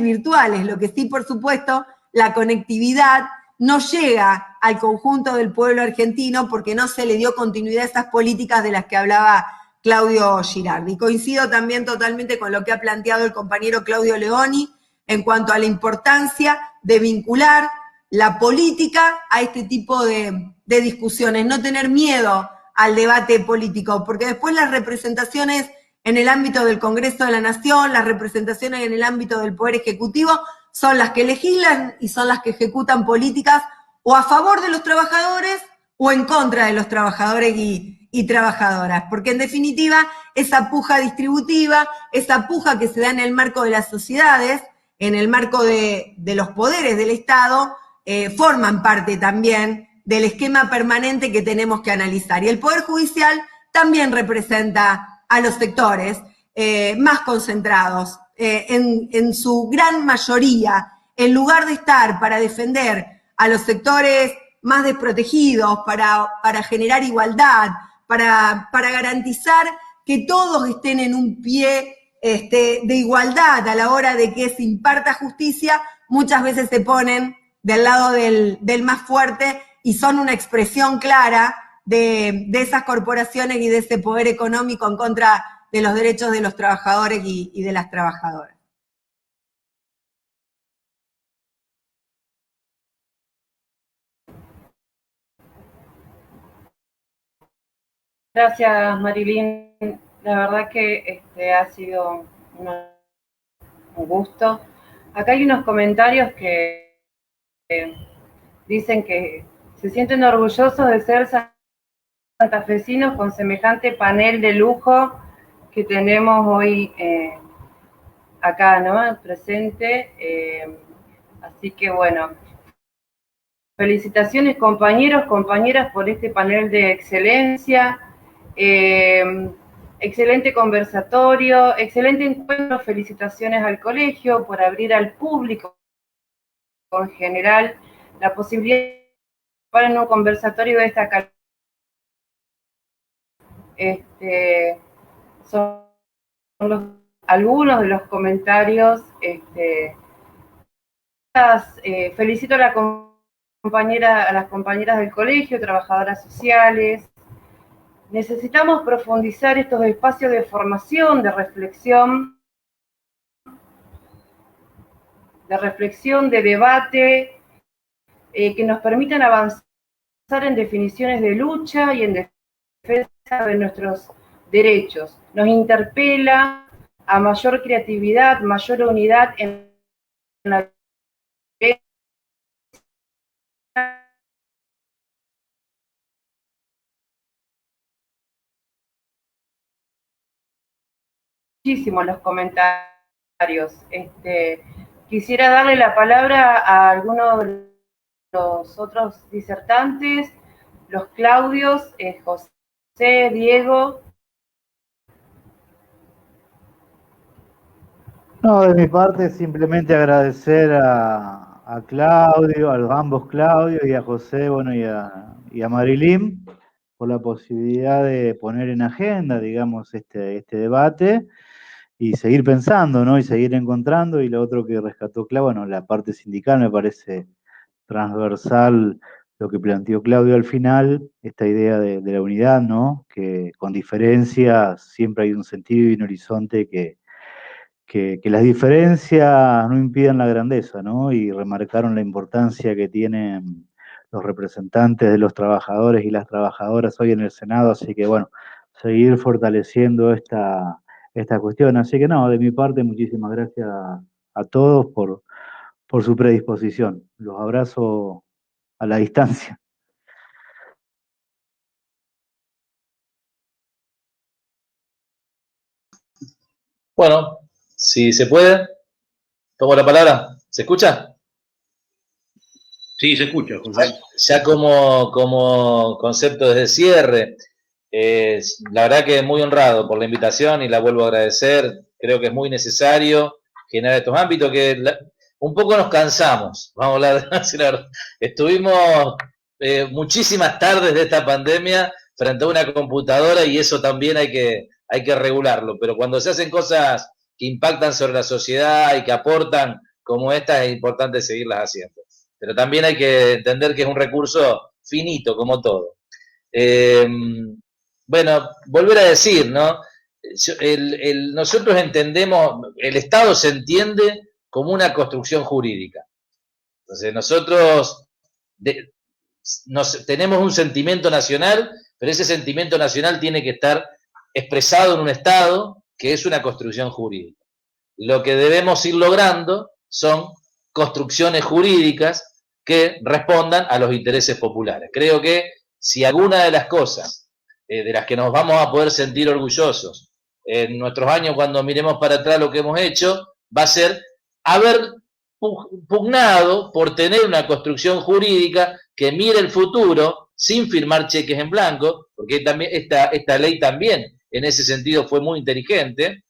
Speaker 3: virtuales, lo que sí, por supuesto, la conectividad no llega al conjunto del pueblo argentino porque no se le dio continuidad a esas políticas de las que hablaba Claudio Girardi. Coincido también totalmente con lo que ha planteado el compañero Claudio Leoni en cuanto a la importancia de vincular la política a este tipo de discusiones, no tener miedo al debate político, porque después las representaciones en el ámbito del Congreso de la Nación, las representaciones en el ámbito del Poder Ejecutivo, son las que legislan y son las que ejecutan políticas o a favor de los trabajadores o en contra de los trabajadores y trabajadoras, porque en definitiva esa puja distributiva, esa puja que se da en el marco de las sociedades, en el marco de los poderes del Estado, forman parte también del esquema permanente que tenemos que analizar. Y el Poder Judicial también representa a los sectores más concentrados. En su gran mayoría, en lugar de estar para defender a los sectores más desprotegidos, para generar igualdad, para garantizar que todos estén en un pie de igualdad a la hora de que se imparta justicia, muchas veces se ponen del lado del más fuerte y son una expresión clara de esas corporaciones y de ese poder económico en contra de los derechos de los trabajadores y de las trabajadoras.
Speaker 1: Gracias, Marilyn. La verdad que ha sido un gusto. Acá hay unos comentarios que dicen que se sienten orgullosos de ser santafesinos con semejante panel de lujo que tenemos hoy acá, ¿no? Presente. Así que bueno, felicitaciones compañeros, compañeras por este panel de excelencia. Excelente conversatorio, excelente encuentro, felicitaciones al colegio por abrir al público en general la posibilidad de participar en un conversatorio de esta calidad. Son algunos de los comentarios. Felicito a las compañeras del colegio, trabajadoras sociales. Necesitamos profundizar estos espacios de formación, de reflexión, de debate, que nos permitan avanzar en definiciones de lucha y en defensa de nuestros derechos. Nos interpela a mayor creatividad, mayor unidad en la muchísimo los comentarios. Quisiera darle la palabra a algunos de los otros disertantes, los Claudios, José, Diego.
Speaker 2: No, de mi parte simplemente agradecer a Claudio, a los ambos Claudios y a José, bueno, y a Marilyn por la posibilidad de poner en agenda, digamos, este debate y seguir pensando, ¿no? Y seguir encontrando. Y lo otro que rescató Claudio, bueno, la parte sindical me parece transversal lo que planteó Claudio al final, esta idea de la unidad, ¿no? Que con diferencias siempre hay un sentido y un horizonte que las diferencias no impidan la grandeza, ¿no? Y remarcaron la importancia que tienen los representantes de los trabajadores y las trabajadoras hoy en el Senado, así que bueno, seguir fortaleciendo esta cuestión. Así que no, de mi parte, muchísimas gracias a todos por su predisposición. Los abrazo a la distancia.
Speaker 6: Bueno, si se puede, tomo la palabra. ¿Se escucha?
Speaker 5: Sí, se escucha, José.
Speaker 6: Ya como concepto de cierre, la verdad que muy honrado por la invitación y la vuelvo a agradecer. Creo que es muy necesario generar estos ámbitos que un poco nos cansamos, vamos a hablar así, la verdad. Estuvimos muchísimas tardes de esta pandemia frente a una computadora y eso también hay que regularlo, pero cuando se hacen cosas que impactan sobre la sociedad y que aportan como esta, es importante seguirlas haciendo. Pero también hay que entender que es un recurso finito, como todo. Bueno, volver a decir, ¿no? Nosotros entendemos, el Estado se entiende como una construcción jurídica. Entonces, nosotros tenemos un sentimiento nacional, pero ese sentimiento nacional tiene que estar expresado en un Estado que es una construcción jurídica. Lo que debemos ir logrando son construcciones jurídicas que respondan a los intereses populares. Creo que si alguna de las cosas de las que nos vamos a poder sentir orgullosos en nuestros años cuando miremos para atrás lo que hemos hecho, va a ser haber pugnado por tener una construcción jurídica que mire el futuro sin firmar cheques en blanco, porque también esta ley también en ese sentido fue muy inteligente.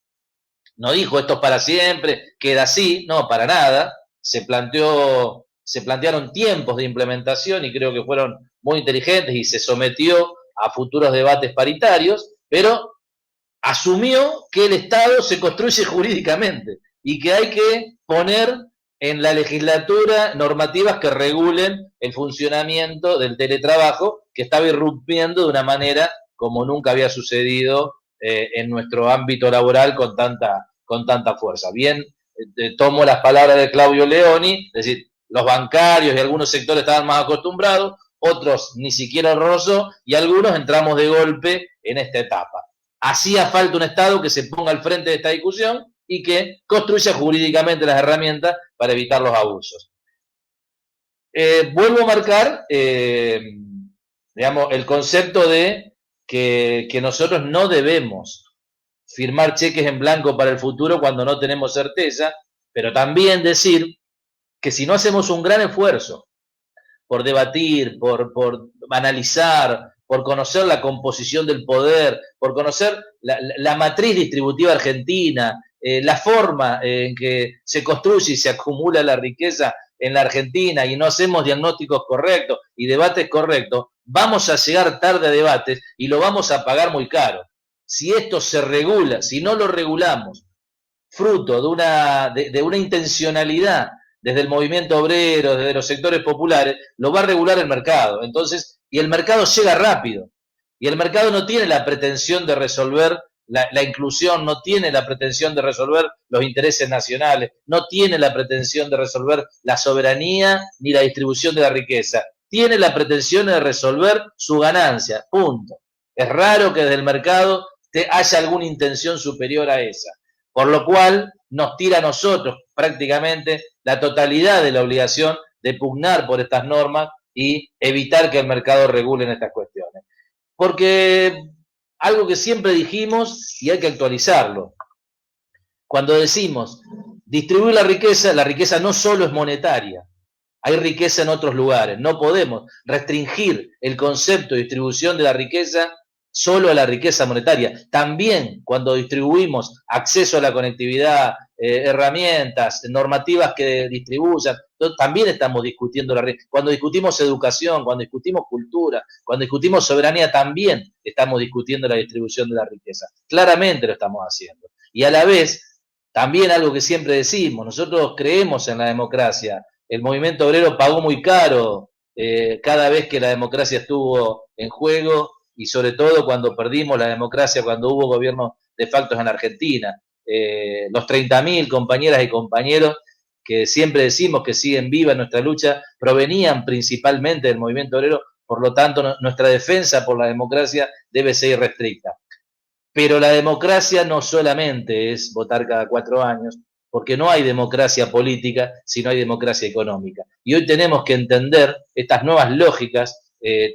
Speaker 6: No dijo esto es para siempre, queda así, no, para nada. Se plantearon tiempos de implementación y creo que fueron muy inteligentes y se sometió a futuros debates paritarios, pero asumió que el Estado se construye jurídicamente y que hay que poner en la legislatura normativas que regulen el funcionamiento del teletrabajo, que estaba irrumpiendo de una manera como nunca había sucedido en nuestro ámbito laboral con tanta fuerza. Bien, tomo las palabras de Claudio Leoni, es decir, los bancarios y algunos sectores estaban más acostumbrados, otros ni siquiera rozó, y algunos entramos de golpe en esta etapa. Hacía falta un Estado que se ponga al frente de esta discusión y que construya jurídicamente las herramientas para evitar los abusos. Vuelvo a marcar, digamos, el concepto de que nosotros no debemos firmar cheques en blanco para el futuro cuando no tenemos certeza, pero también decir que si no hacemos un gran esfuerzo por debatir, por analizar, por conocer la composición del poder, por conocer la matriz distributiva argentina, la forma en que se construye y se acumula la riqueza en la Argentina y no hacemos diagnósticos correctos y debates correctos, vamos a llegar tarde a debates y lo vamos a pagar muy caro. Si esto se regula, si no lo regulamos, fruto de una intencionalidad desde el movimiento obrero, desde los sectores populares, lo va a regular el mercado. Entonces, y el mercado llega rápido. Y el mercado no tiene la pretensión de resolver la inclusión, no tiene la pretensión de resolver los intereses nacionales, no tiene la pretensión de resolver la soberanía ni la distribución de la riqueza. Tiene la pretensión de resolver su ganancia, punto. Es raro que desde el mercado haya alguna intención superior a esa. Por lo cual nos tira a nosotros prácticamente la totalidad de la obligación de pugnar por estas normas y evitar que el mercado regule en estas cuestiones. Porque algo que siempre dijimos y hay que actualizarlo. Cuando decimos distribuir la riqueza no solo es monetaria, hay riqueza en otros lugares. No podemos restringir el concepto de distribución de la riqueza solo a la riqueza monetaria. También cuando distribuimos acceso a la conectividad, herramientas, normativas que distribuyan, también estamos discutiendo la riqueza. Cuando discutimos educación, cuando discutimos cultura, cuando discutimos soberanía, también estamos discutiendo la distribución de la riqueza. Claramente lo estamos haciendo. Y a la vez, también algo que siempre decimos, nosotros creemos en la democracia. El movimiento obrero pagó muy caro cada vez que la democracia estuvo en juego, y sobre todo cuando perdimos la democracia, cuando hubo gobiernos de facto en Argentina. Los 30.000 compañeras y compañeros que siempre decimos que siguen vivas en nuestra lucha, provenían principalmente del movimiento obrero, por lo tanto nuestra defensa por la democracia debe ser irrestricta. Pero la democracia no solamente es votar cada 4 años, porque no hay democracia política si no hay democracia económica. Y hoy tenemos que entender estas nuevas lógicas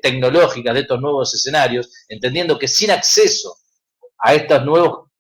Speaker 6: tecnológicas de estos nuevos escenarios, entendiendo que sin acceso a estos nuevos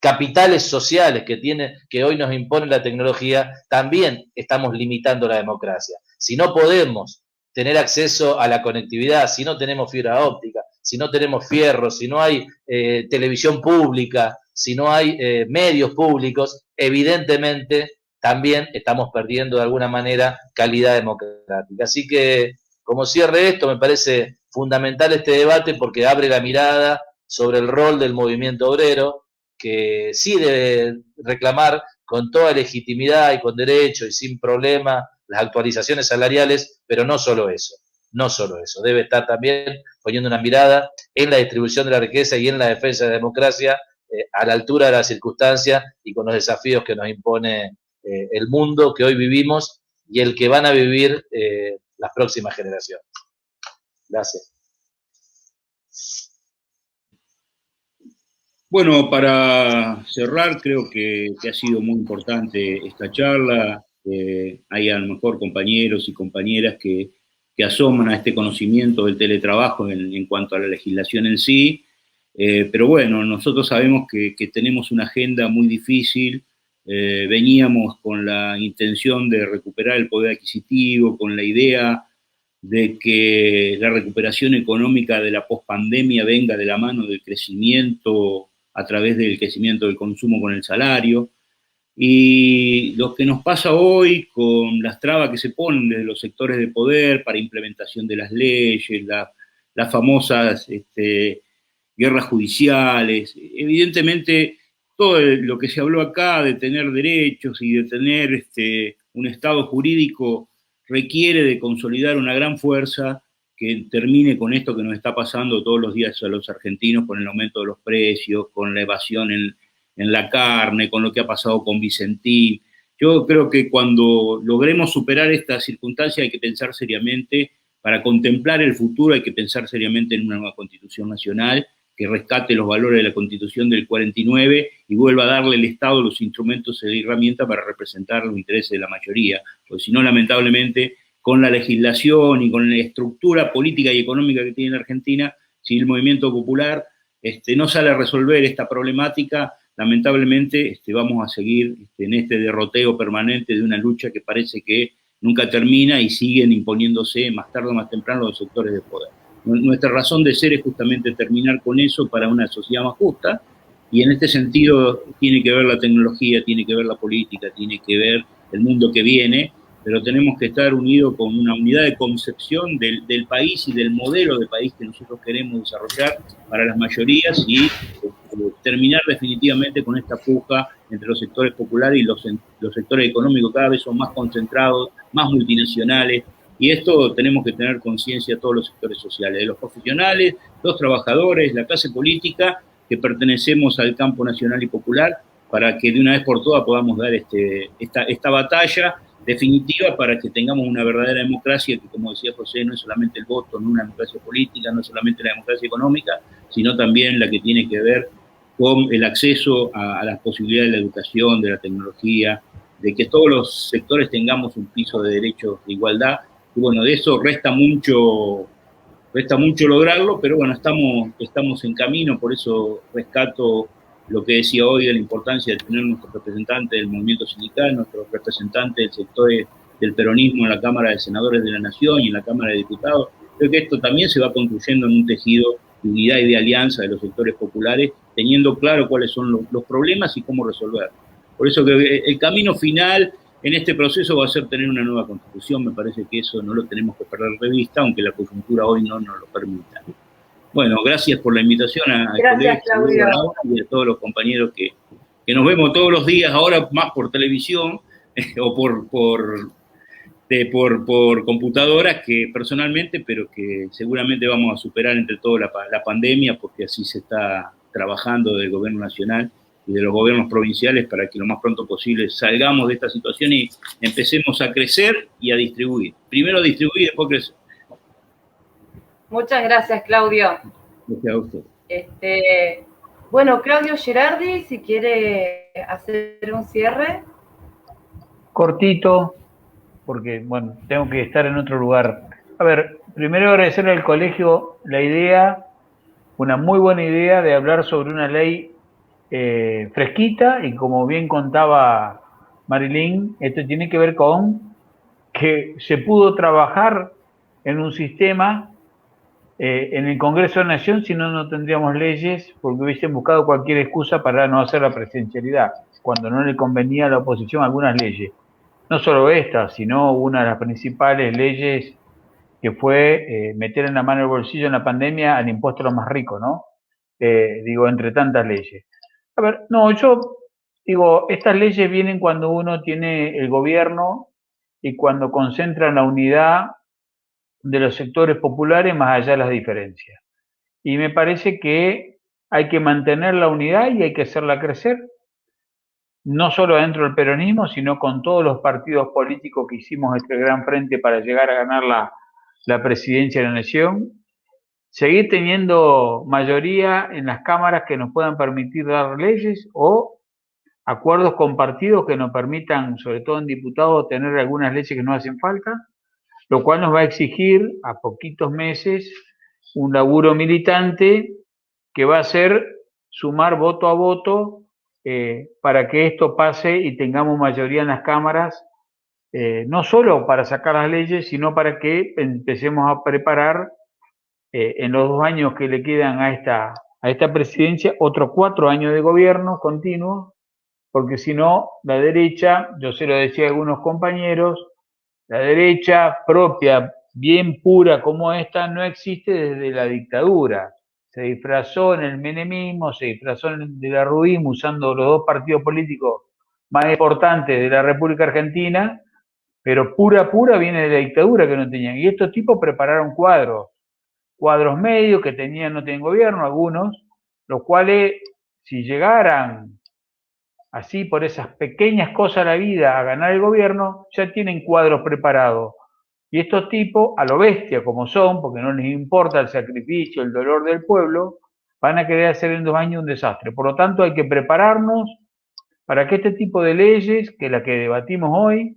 Speaker 6: capitales sociales que hoy nos impone la tecnología, también estamos limitando la democracia. Si no podemos tener acceso a la conectividad, si no tenemos fibra óptica, si no tenemos fierro, si no hay televisión pública, si no hay medios públicos, evidentemente también estamos perdiendo de alguna manera calidad democrática. Así que, como cierre esto, me parece fundamental este debate porque abre la mirada sobre el rol del movimiento obrero, que sí debe reclamar con toda legitimidad y con derecho y sin problema las actualizaciones salariales, pero no solo eso, debe estar también poniendo una mirada en la distribución de la riqueza y en la defensa de la democracia a la altura de las circunstancias y con los desafíos que nos impone el mundo que hoy vivimos y el que van a vivir las próximas generaciones. Gracias.
Speaker 5: Bueno, para cerrar, creo que ha sido muy importante esta charla. Hay a lo mejor compañeros y compañeras que asoman a este conocimiento del teletrabajo en cuanto a la legislación en sí, pero bueno, nosotros sabemos que tenemos una agenda muy difícil veníamos con la intención de recuperar el poder adquisitivo, con la idea de que la recuperación económica de la pospandemia venga de la mano del crecimiento a través del crecimiento del consumo con el salario. Y lo que nos pasa hoy con las trabas que se ponen desde los sectores de poder para implementación de las leyes, las famosas guerras judiciales, evidentemente todo lo que se habló acá de tener derechos y de tener un Estado jurídico requiere de consolidar una gran fuerza que termine con esto que nos está pasando todos los días a los argentinos, con el aumento de los precios, con la evasión en la carne, con lo que ha pasado con Vicentín. Yo creo que cuando logremos superar esta circunstancia hay que pensar seriamente, para contemplar el futuro hay que pensar seriamente en una nueva Constitución Nacional que rescate los valores de la Constitución del 49 y vuelva a darle al Estado los instrumentos y herramientas para representar los intereses de la mayoría, porque si no, lamentablemente, con la legislación y con la estructura política y económica que tiene la Argentina, si el movimiento popular no sale a resolver esta problemática, lamentablemente vamos a seguir en este derroteo permanente de una lucha que parece que nunca termina y siguen imponiéndose más tarde o más temprano los sectores de poder. Nuestra razón de ser es justamente terminar con eso para una sociedad más justa, y en este sentido tiene que ver la tecnología, tiene que ver la política, tiene que ver el mundo que viene, pero tenemos que estar unidos con una unidad de concepción del país y del modelo de país que nosotros queremos desarrollar para las mayorías y terminar definitivamente con esta puja entre los sectores populares y los sectores económicos. Cada vez son más concentrados, más multinacionales, y esto tenemos que tener conciencia todos los sectores sociales, de los profesionales, los trabajadores, la clase política, que pertenecemos al campo nacional y popular, para que de una vez por todas podamos dar esta batalla definitiva para que tengamos una verdadera democracia, que, como decía José, no es solamente el voto, no es una democracia política, no es solamente la democracia económica, sino también la que tiene que ver con el acceso a las posibilidades de la educación, de la tecnología, de que todos los sectores tengamos un piso de derechos de igualdad. Y bueno, de eso resta mucho lograrlo, pero bueno, estamos en camino. Por eso rescato lo que decía hoy de la importancia de tener nuestros representantes del movimiento sindical, nuestros representantes del sector del peronismo en la Cámara de Senadores de la Nación y en la Cámara de Diputados. Creo que esto también se va construyendo en un tejido de unidad y de alianza de los sectores populares, teniendo claro cuáles son los problemas y cómo resolverlos. Por eso que el camino final en este proceso va a ser tener una nueva Constitución. Me parece que eso no lo tenemos que perder de vista, aunque la coyuntura hoy no nos lo permita. Bueno, gracias por la invitación al colegio y a todos los compañeros que nos vemos todos los días, ahora más por televisión o por computadoras que personalmente, pero que seguramente vamos a superar entre todos la pandemia, porque así se está trabajando del gobierno nacional y de los gobiernos provinciales para que lo más pronto posible salgamos de esta situación y empecemos a crecer y a distribuir. Primero distribuir y después crecer.
Speaker 1: Muchas gracias, Claudio.
Speaker 5: Gracias a usted.
Speaker 1: Bueno, Claudio Gerardi, si quiere hacer un cierre.
Speaker 4: Cortito, porque, bueno, tengo que estar en otro lugar. A ver, primero agradecerle al colegio la idea, una muy buena idea de hablar sobre una ley fresquita, y como bien contaba Marilyn, esto tiene que ver con que se pudo trabajar en un sistema en el Congreso de la Nación, si no, no tendríamos leyes, porque hubiesen buscado cualquier excusa para no hacer la presencialidad, cuando no le convenía a la oposición algunas leyes. No solo esta, sino una de las principales leyes que fue meter en la mano el bolsillo en la pandemia al impuesto a los más ricos, ¿no? Entre tantas leyes. A ver, no, yo digo, estas leyes vienen cuando uno tiene el gobierno y cuando concentran la unidad de los sectores populares más allá de las diferencias. Y me parece que hay que mantener la unidad y hay que hacerla crecer, no solo dentro del peronismo, sino con todos los partidos políticos que hicimos este gran frente para llegar a ganar la presidencia de la Nación. Seguir teniendo mayoría en las cámaras que nos puedan permitir dar leyes o acuerdos compartidos que nos permitan, sobre todo en diputados, tener algunas leyes que nos hacen falta, lo cual nos va a exigir a poquitos meses un laburo militante que va a ser sumar voto a voto para que esto pase y tengamos mayoría en las cámaras, no solo para sacar las leyes, sino para que empecemos a preparar en los 2 años que le quedan a esta presidencia, otros 4 años de gobierno continuo, porque si no, la derecha, yo se lo decía a algunos compañeros, la derecha propia, bien pura como esta, no existe desde la dictadura. Se disfrazó en el menemismo, se disfrazó en el arruismo, usando los 2 partidos políticos más importantes de la República Argentina, pero pura viene de la dictadura que no tenían. Y estos tipos prepararon cuadros medios que no tenían gobierno, algunos, los cuales, si llegaran así por esas pequeñas cosas de la vida a ganar el gobierno, ya tienen cuadros preparados. Y estos tipos, a lo bestia como son, porque no les importa el sacrificio, el dolor del pueblo, van a querer hacer en 2 años un desastre. Por lo tanto, hay que prepararnos para que este tipo de leyes, que es la que debatimos hoy,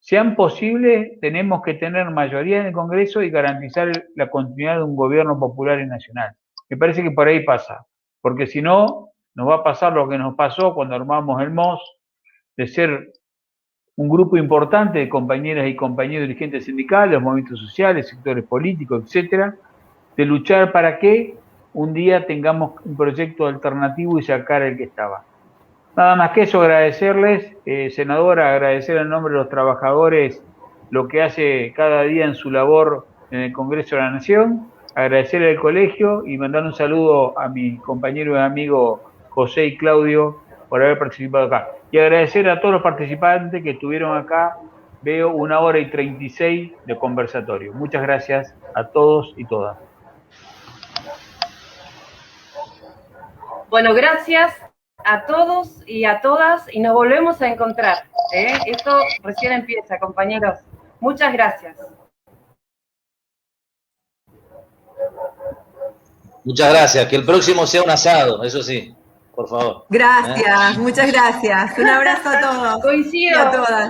Speaker 4: sean posibles. Tenemos que tener mayoría en el Congreso y garantizar la continuidad de un gobierno popular y nacional. Me parece que por ahí pasa, porque si no, nos va a pasar lo que nos pasó cuando armamos el MOS, de ser un grupo importante de compañeras y compañeros dirigentes sindicales, movimientos sociales, sectores políticos, etcétera, de luchar para que un día tengamos un proyecto alternativo y sacar el que estaba. Nada más que eso, agradecerles, senadora, agradecer en nombre de los trabajadores lo que hace cada día en su labor en el Congreso de la Nación, agradecer al colegio y mandar un saludo a mi compañero y amigo José y Claudio por haber participado acá. Y agradecer a todos los participantes que estuvieron acá. Veo 1 hora y 36 de conversatorio. Muchas gracias a todos y todas.
Speaker 1: Bueno, gracias a todos y a todas y nos volvemos a encontrar. Esto recién empieza, compañeros. Muchas gracias.
Speaker 6: Muchas gracias. Que el próximo sea un asado, eso sí, por favor.
Speaker 3: Gracias, muchas gracias. Un abrazo a todos.
Speaker 1: Coincido.
Speaker 3: Y a todas.